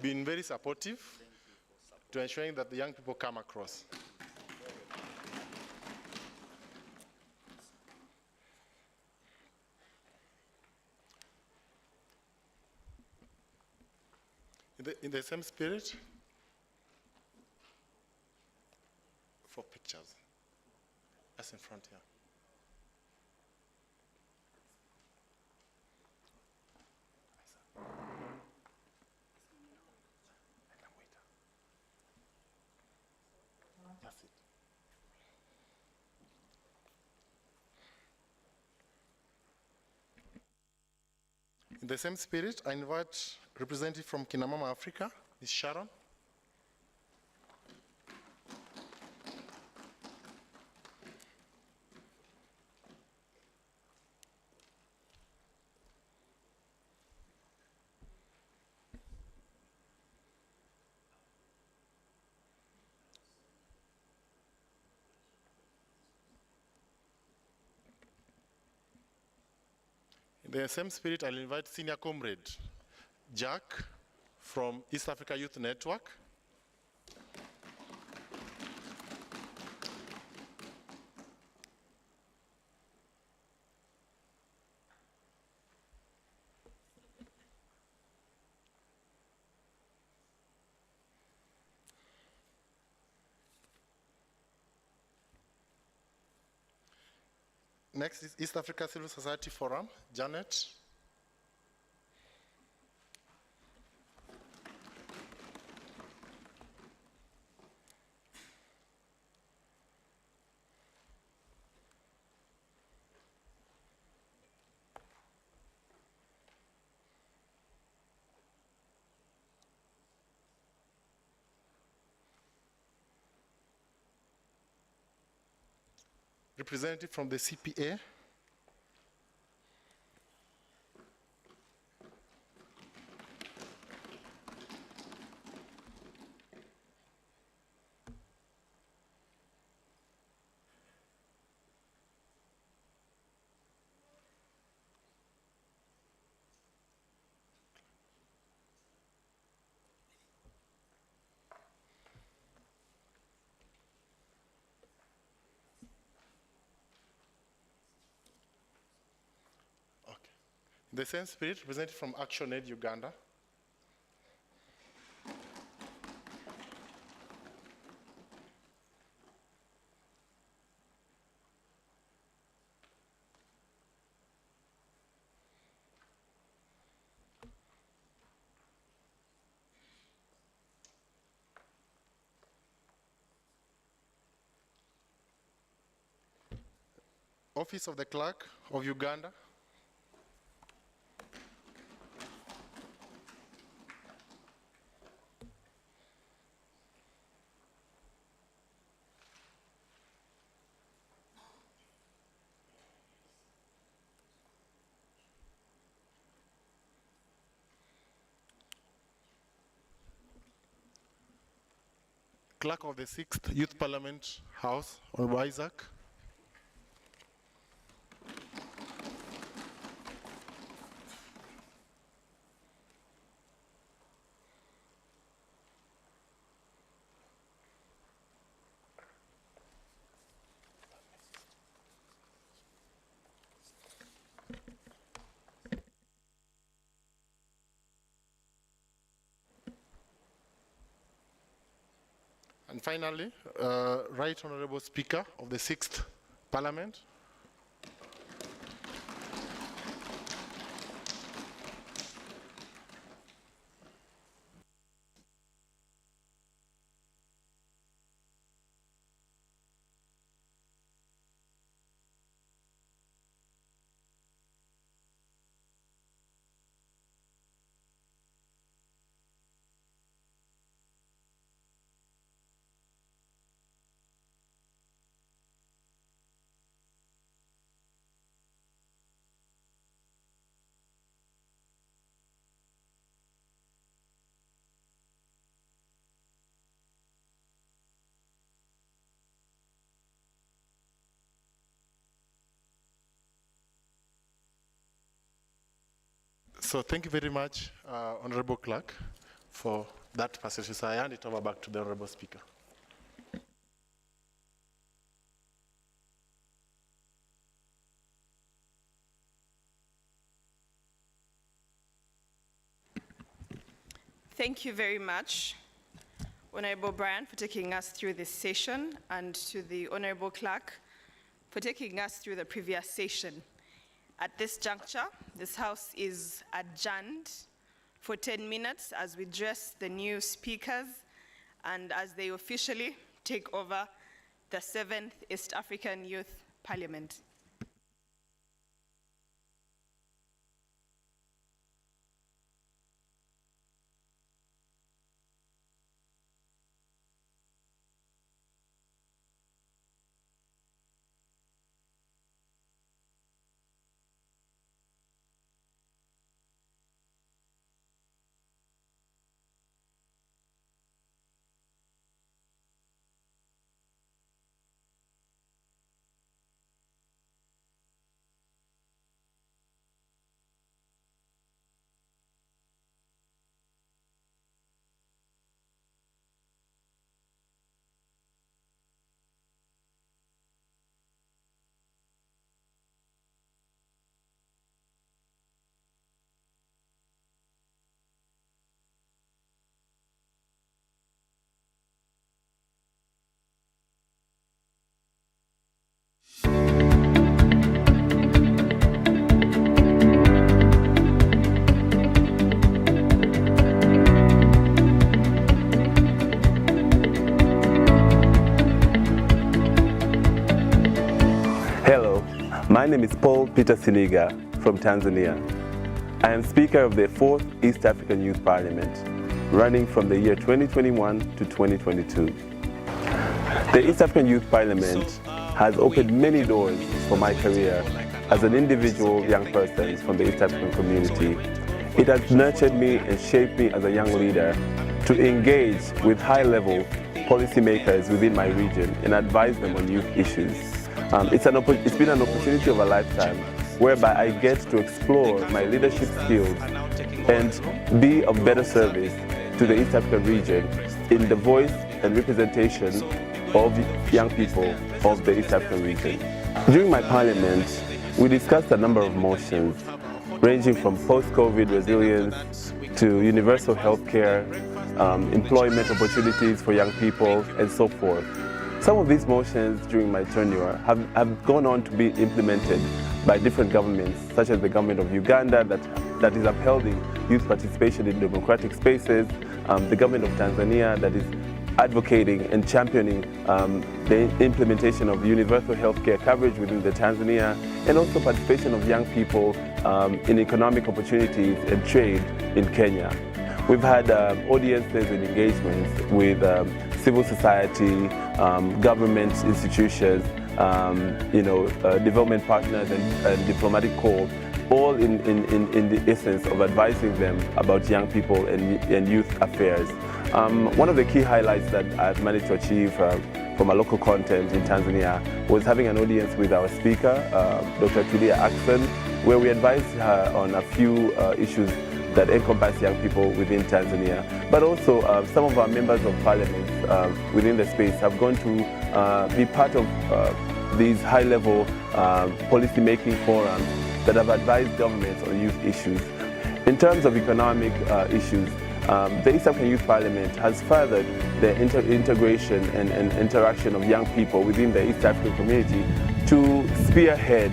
Speaker 2: been very supportive to ensuring that the young people come across. In the same spirit, for pictures, that's in front here. That's it. In the same spirit, I invite representative from Kinamama Africa, Ms. Sharon. In the same spirit, I'll invite senior comrade Jack from East Africa Youth Network. Next is East Africa Civil Society Forum, Janet. Representative from the CPA. the same spirit, represented from ActionAid Uganda. Office of the Clerk of Uganda. Clerk of the 6th Youth Parliament House, Honorable Isaac. And finally, Right Honorable Speaker of the 6th Parliament. So thank you very much, Honorable Clerk, for that facilitation. So I hand it over back to the Honorable Speaker.
Speaker 1: Thank you very much, Honorable Brian, for taking us through this session, and to the Honorable Clerk for taking us through the previous session. At this juncture, this House is adjourned for 10 minutes as we dress the new speakers and as they officially take over the 7th East African Youth Parliament.
Speaker 4: My name is Paul Peter Siniga from Tanzania. I am Speaker of the 4th East African Youth Parliament, running from the year 2021 to 2022. The East African Youth Parliament has opened many doors for my career as an individual young person from the East African community. It has nurtured me and shaped me as a young leader to engage with high-level policymakers within my region and advise them on youth issues. It's been an opportunity of a lifetime whereby I get to explore my leadership skills and be of better service to the East African region in the voice and representation of young people of the East African region. During my parliament, we discussed a number of motions, ranging from post-COVID resilience to universal healthcare, employment opportunities for young people, and so forth. Some of these motions during my tenure have gone on to be implemented by different governments, such as the government of Uganda that is upholding youth participation in democratic spaces, the government of Tanzania that is advocating and championing the implementation of universal healthcare coverage within the Tanzania, and also participation of young people in economic opportunities and trade in Kenya. We've had audiences and engagements with civil society, government institutions, development partners and diplomatic corps, all in the essence of advising them about young people and youth affairs. One of the key highlights that I've managed to achieve from a local content in Tanzania was having an audience with our speaker, Dr. Tulia Ackson, where we advised her on a few issues that encompass young people within Tanzania. But also some of our members of parliament within the space have gone to be part of these high-level policy-making forums that have advised governments on youth issues. In terms of economic issues, the East African Youth Parliament has furthered the integration and interaction of young people within the East African community to spearhead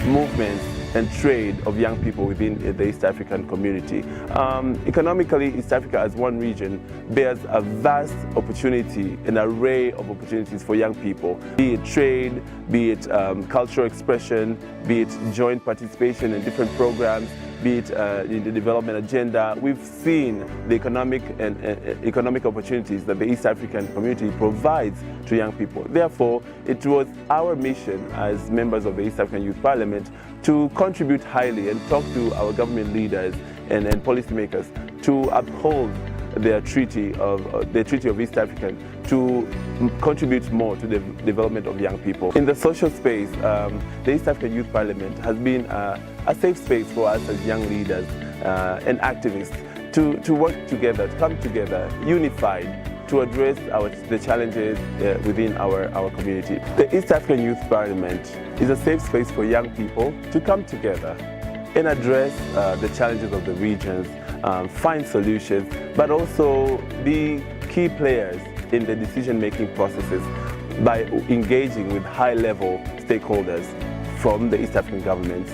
Speaker 4: movements and trade of young people within the East African community. Economically, East Africa as one region bears a vast opportunity, an array of opportunities for young people, be it trade, be it cultural expression, be it joint participation in different programs, be it in the development agenda. We've seen the economic opportunities that the East African community provides to young people. Therefore, it was our mission as members of the East African Youth Parliament to contribute highly and talk to our government leaders and policymakers to uphold their treaty of East African to contribute more to the development of young people. In the social space, the East African Youth Parliament has been a safe space for us as young leaders and activists to work together, to come together, unified, to address the challenges within our community. The East African Youth Parliament is a safe space for young people to come together and address the challenges of the regions, find solutions, but also be key players in the decision-making processes by engaging with high-level stakeholders from the East African governments.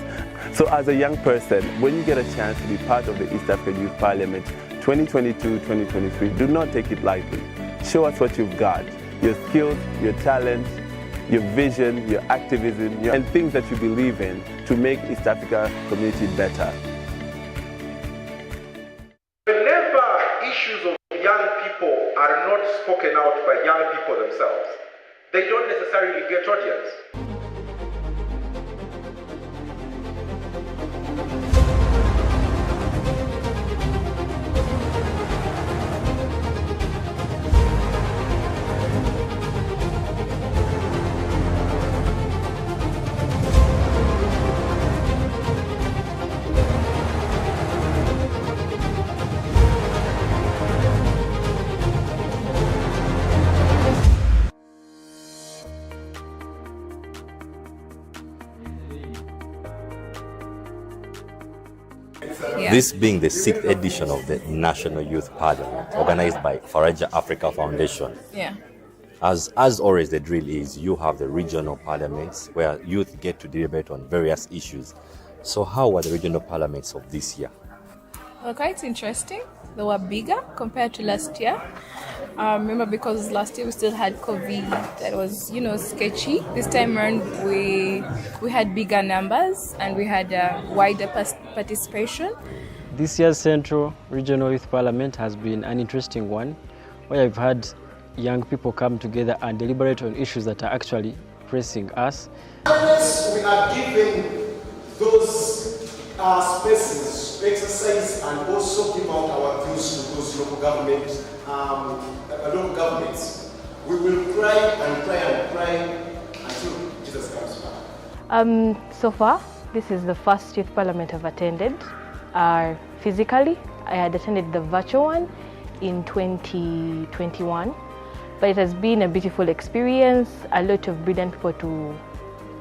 Speaker 4: So as a young person, when you get a chance to be part of the East African Youth Parliament 2022-2023, do not take it lightly. Show us what you've got, your skills, your talent, your vision, your activism, and things that you believe in to make East Africa community better.
Speaker 12: Whenever issues of young people are not spoken out by young people themselves, they don't necessarily get audience.
Speaker 13: This being the 6th edition of the National Youth Parliament, organized by Faraja Africa Foundation.
Speaker 1: Yeah.
Speaker 13: As always, the drill is you have the regional parliaments where youth get to debate on various issues. So how were the regional parliaments of this year?
Speaker 14: Well, quite interesting. They were bigger compared to last year. Remember, because last year we still had COVID, that was, sketchy. This time around, we had bigger numbers and we had wider participation.
Speaker 15: This year's Central Regional Youth Parliament has been an interesting one, where I've had young people come together and deliberate on issues that are actually pressing us.
Speaker 12: We are given those spaces to exercise and also give out our views to those local governments. We will cry and cry and cry until Jesus comes back.
Speaker 16: So far, this is the first youth parliament I've attended. Physically, I had attended the virtual one in 2021, but it has been a beautiful experience. A lot of brilliant people to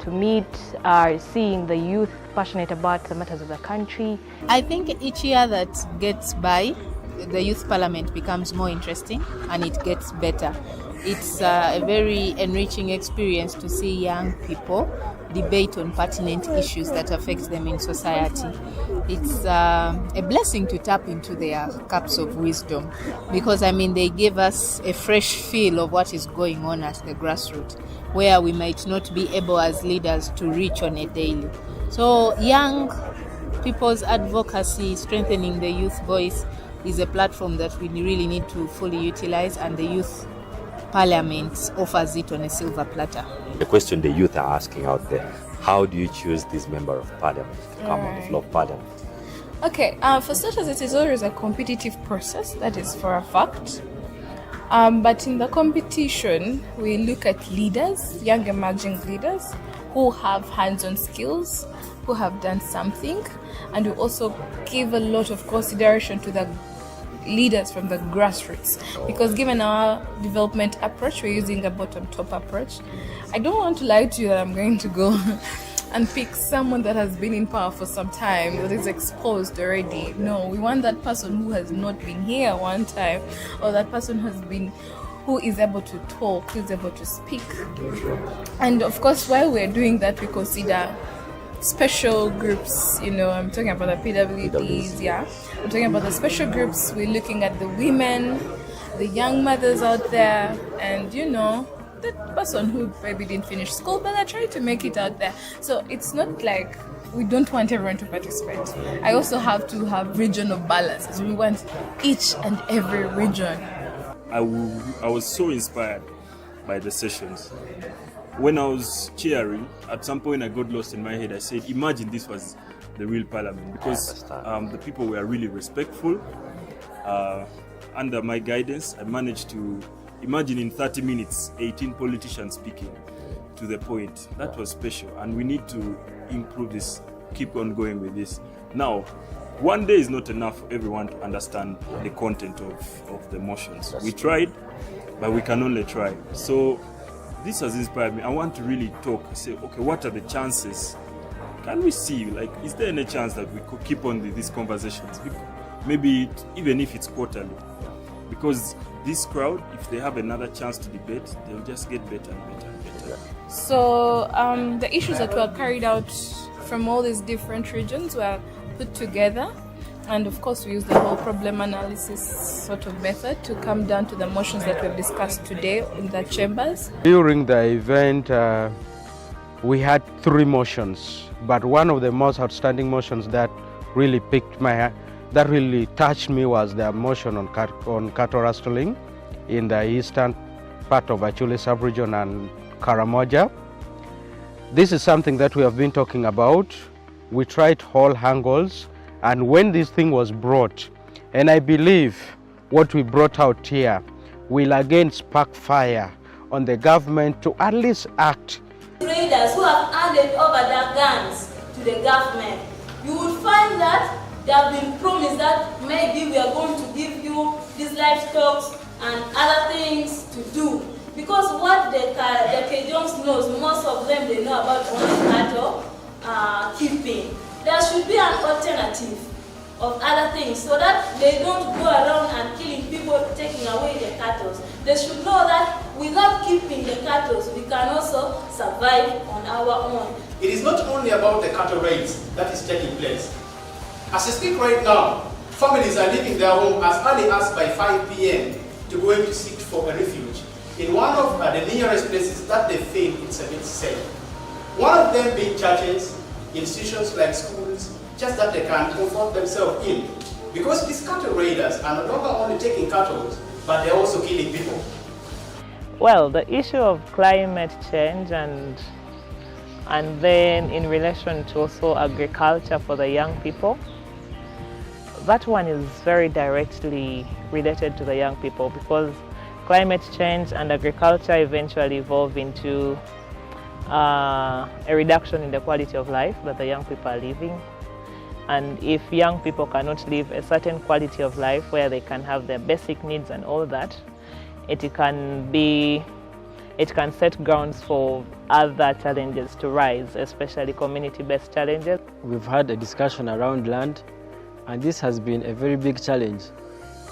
Speaker 16: meet. Seeing the youth passionate about the matters of the country.
Speaker 17: I think each year that gets by, the Youth Parliament becomes more interesting and it gets better. It's a very enriching experience to see young people debate on pertinent issues that affect them in society. It's a blessing to tap into their cups of wisdom because, they give us a fresh feel of what is going on at the grassroots, where we might not be able as leaders to reach on a daily. So young people's advocacy, strengthening the youth voice, is a platform that we really need to fully utilize, and the Youth Parliament offers it on a silver platter.
Speaker 13: The question the youth are asking out there, how do you choose this member of parliament to come on the floor of parliament?
Speaker 14: Okay, for starters, it is always a competitive process, that is for a fact. But in the competition, we look at leaders, young emerging leaders, who have hands-on skills, who have done something, and we also give a lot of consideration to the leaders from the grassroots, because given our development approach, we're using a bottom-top approach. I don't want to lie to you that I'm going to go and pick someone that has been in power for some time, that is exposed already. No, we want that person who has not been here one time, or that person who is able to talk, who is able to speak. And of course, while we're doing that, we consider special groups, I'm talking about the PWDs, yeah. I'm talking about the special groups. We're looking at the women, the young mothers out there, and that person who maybe didn't finish school, but they're trying to make it out there. So it's not like we don't want everyone to participate. I also have to have regional balances. We want each and every region.
Speaker 18: I was so inspired by the sessions. When I was cheering, at some point I got lost in my head. I said, imagine this was the real parliament, because the people were really respectful. Under my guidance, I managed to imagine in 30 minutes, 18 politicians speaking to the point. That was special, and we need to improve this, keep on going with this. Now, one day is not enough for everyone to understand the content of the motions. We tried, but we can only try. So this has inspired me. I want to really talk, say, okay, what are the chances? Can we see, is there any chance that we could keep on these conversations? Maybe even if it's quarterly. Because this crowd, if they have another chance to debate, they'll just get better and better and better.
Speaker 14: So the issues that were carried out from all these different regions were put together. And of course, we use the whole problem analysis sort of method to come down to the motions that we've discussed today in the chambers.
Speaker 19: During the event, we had 3 motions, but one of the most outstanding motions that really really touched me was the motion on cattle rustling in the eastern part of Achule sub-region and Karamoja. This is something that we have been talking about. We tried all angles. And when this thing was brought, and I believe what we brought out here will again spark fire on the government to at least act.
Speaker 20: Traders who have handed over their guns to the government, you will find that they have been promised that maybe we are going to give you these livestock and other things to do. Because what the Cajuns knows, most of them, they know about only cattle keeping. There should be an alternative of other things so that they don't go around and killing people, taking away their cattle. They should know that without keeping the cattle, we can also survive on our own.
Speaker 12: It is not only about the cattle raids that is taking place. As I speak right now, families are leaving their home as early as by 5 p.m. to go to seek for a refuge in one of the nearest places that they feel it's a bit safe. One of them being churches, institutions like schools, just that they can comfort themselves in. Because these cattle raiders are no longer only taking cattle, but they're also killing people.
Speaker 21: Well, the issue of climate change and then in relation to also agriculture for the young people, that one is very directly related to the young people, because climate change and agriculture eventually evolve into a reduction in the quality of life that the young people are living. And if young people cannot live a certain quality of life where they can have their basic needs and all that, it can be it can set grounds for other challenges to rise, especially community-based challenges.
Speaker 15: We've had a discussion around land, and this has been a very big challenge,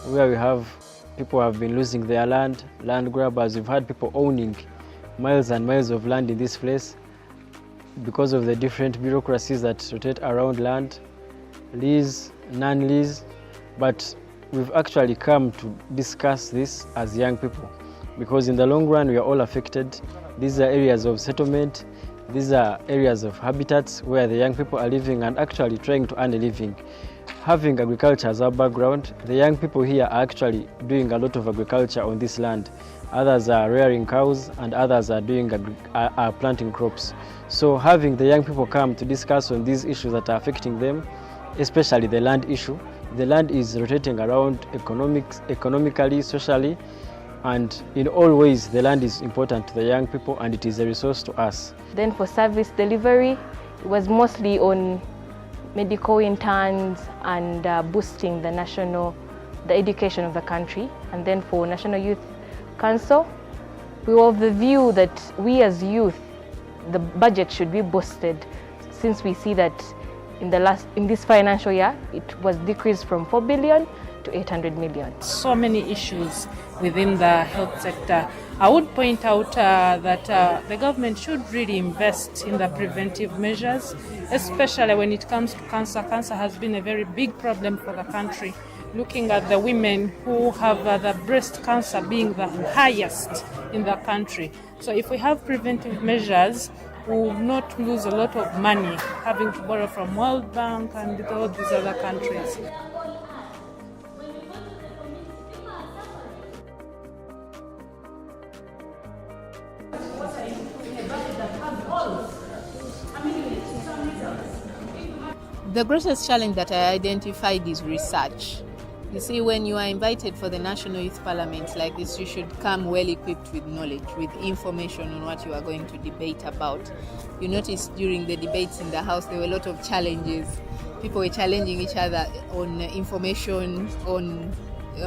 Speaker 15: where we have people have been losing their land grabbers. We've had people owning miles and miles of land in this place because of the different bureaucracies that rotate around land, lease, non-lease. But we've actually come to discuss this as young people, because in the long run we are all affected. These are areas of settlement, these are areas of habitats where the young people are living and actually trying to earn a living. Having agriculture as our background, the young people here are actually doing a lot of agriculture on this land. Others are rearing cows and others are planting crops. So having the young people come to discuss on these issues that are affecting them, especially the land issue. The land is rotating around economically, socially, and in all ways the land is important to the young people and it is a resource to us.
Speaker 16: Then for service delivery, it was mostly on medical interns and boosting the education of the country. And then for National Youth Council, we were of the view that we as youth, the budget should be boosted, since we see that in this financial year, it was decreased from 4 billion to 800 million.
Speaker 6: So many issues within the health sector. I would point out that the government should really invest in the preventive measures, especially when it comes to cancer. Cancer has been a very big problem for the country. Looking at the women who have the breast cancer being the highest in the country. So if we have preventive measures, we will not lose a lot of money having to borrow from World Bank and all these other countries.
Speaker 17: The greatest challenge that I identified is research. You see, when you are invited for the National Youth Parliament like this, you should come well equipped with knowledge, with information on what you are going to debate about. You notice during the debates in the House, there were a lot of challenges. People were challenging each other on information, on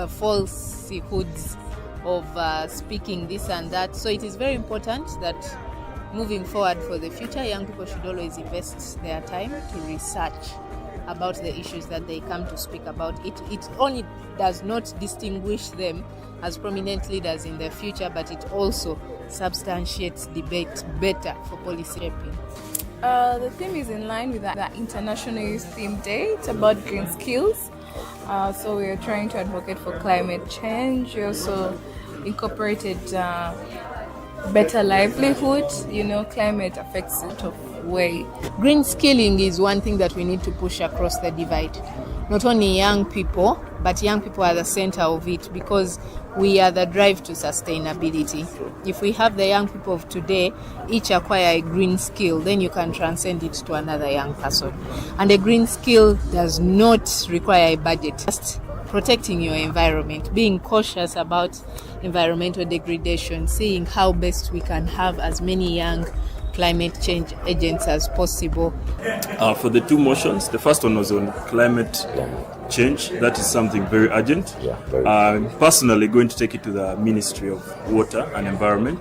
Speaker 17: falsehoods of speaking this and that. So it is very important that moving forward for the future, young people should always invest their time to research about the issues that they come to speak about. It only does not distinguish them as prominent leaders in the future, but it also substantiates debate better for policy shaping.
Speaker 14: The theme is in line with the International Youth Theme Day. It's about green skills. So we are trying to advocate for climate change. We also incorporated better livelihood. You know, climate affects it of way.
Speaker 17: Green skilling is one thing that we need to push across the divide. Not only young people, but young people are the center of it, because we are the drive to sustainability. If we have the young people of today each acquire a green skill, then you can transcend it to another young person. And a green skill does not require a budget. Just protecting your environment, being cautious about environmental degradation, seeing how best we can have as many young climate change agents as possible.
Speaker 18: For the two motions, the first one was on climate change. That is something very urgent. I'm personally going to take it to the Ministry of Water and Environment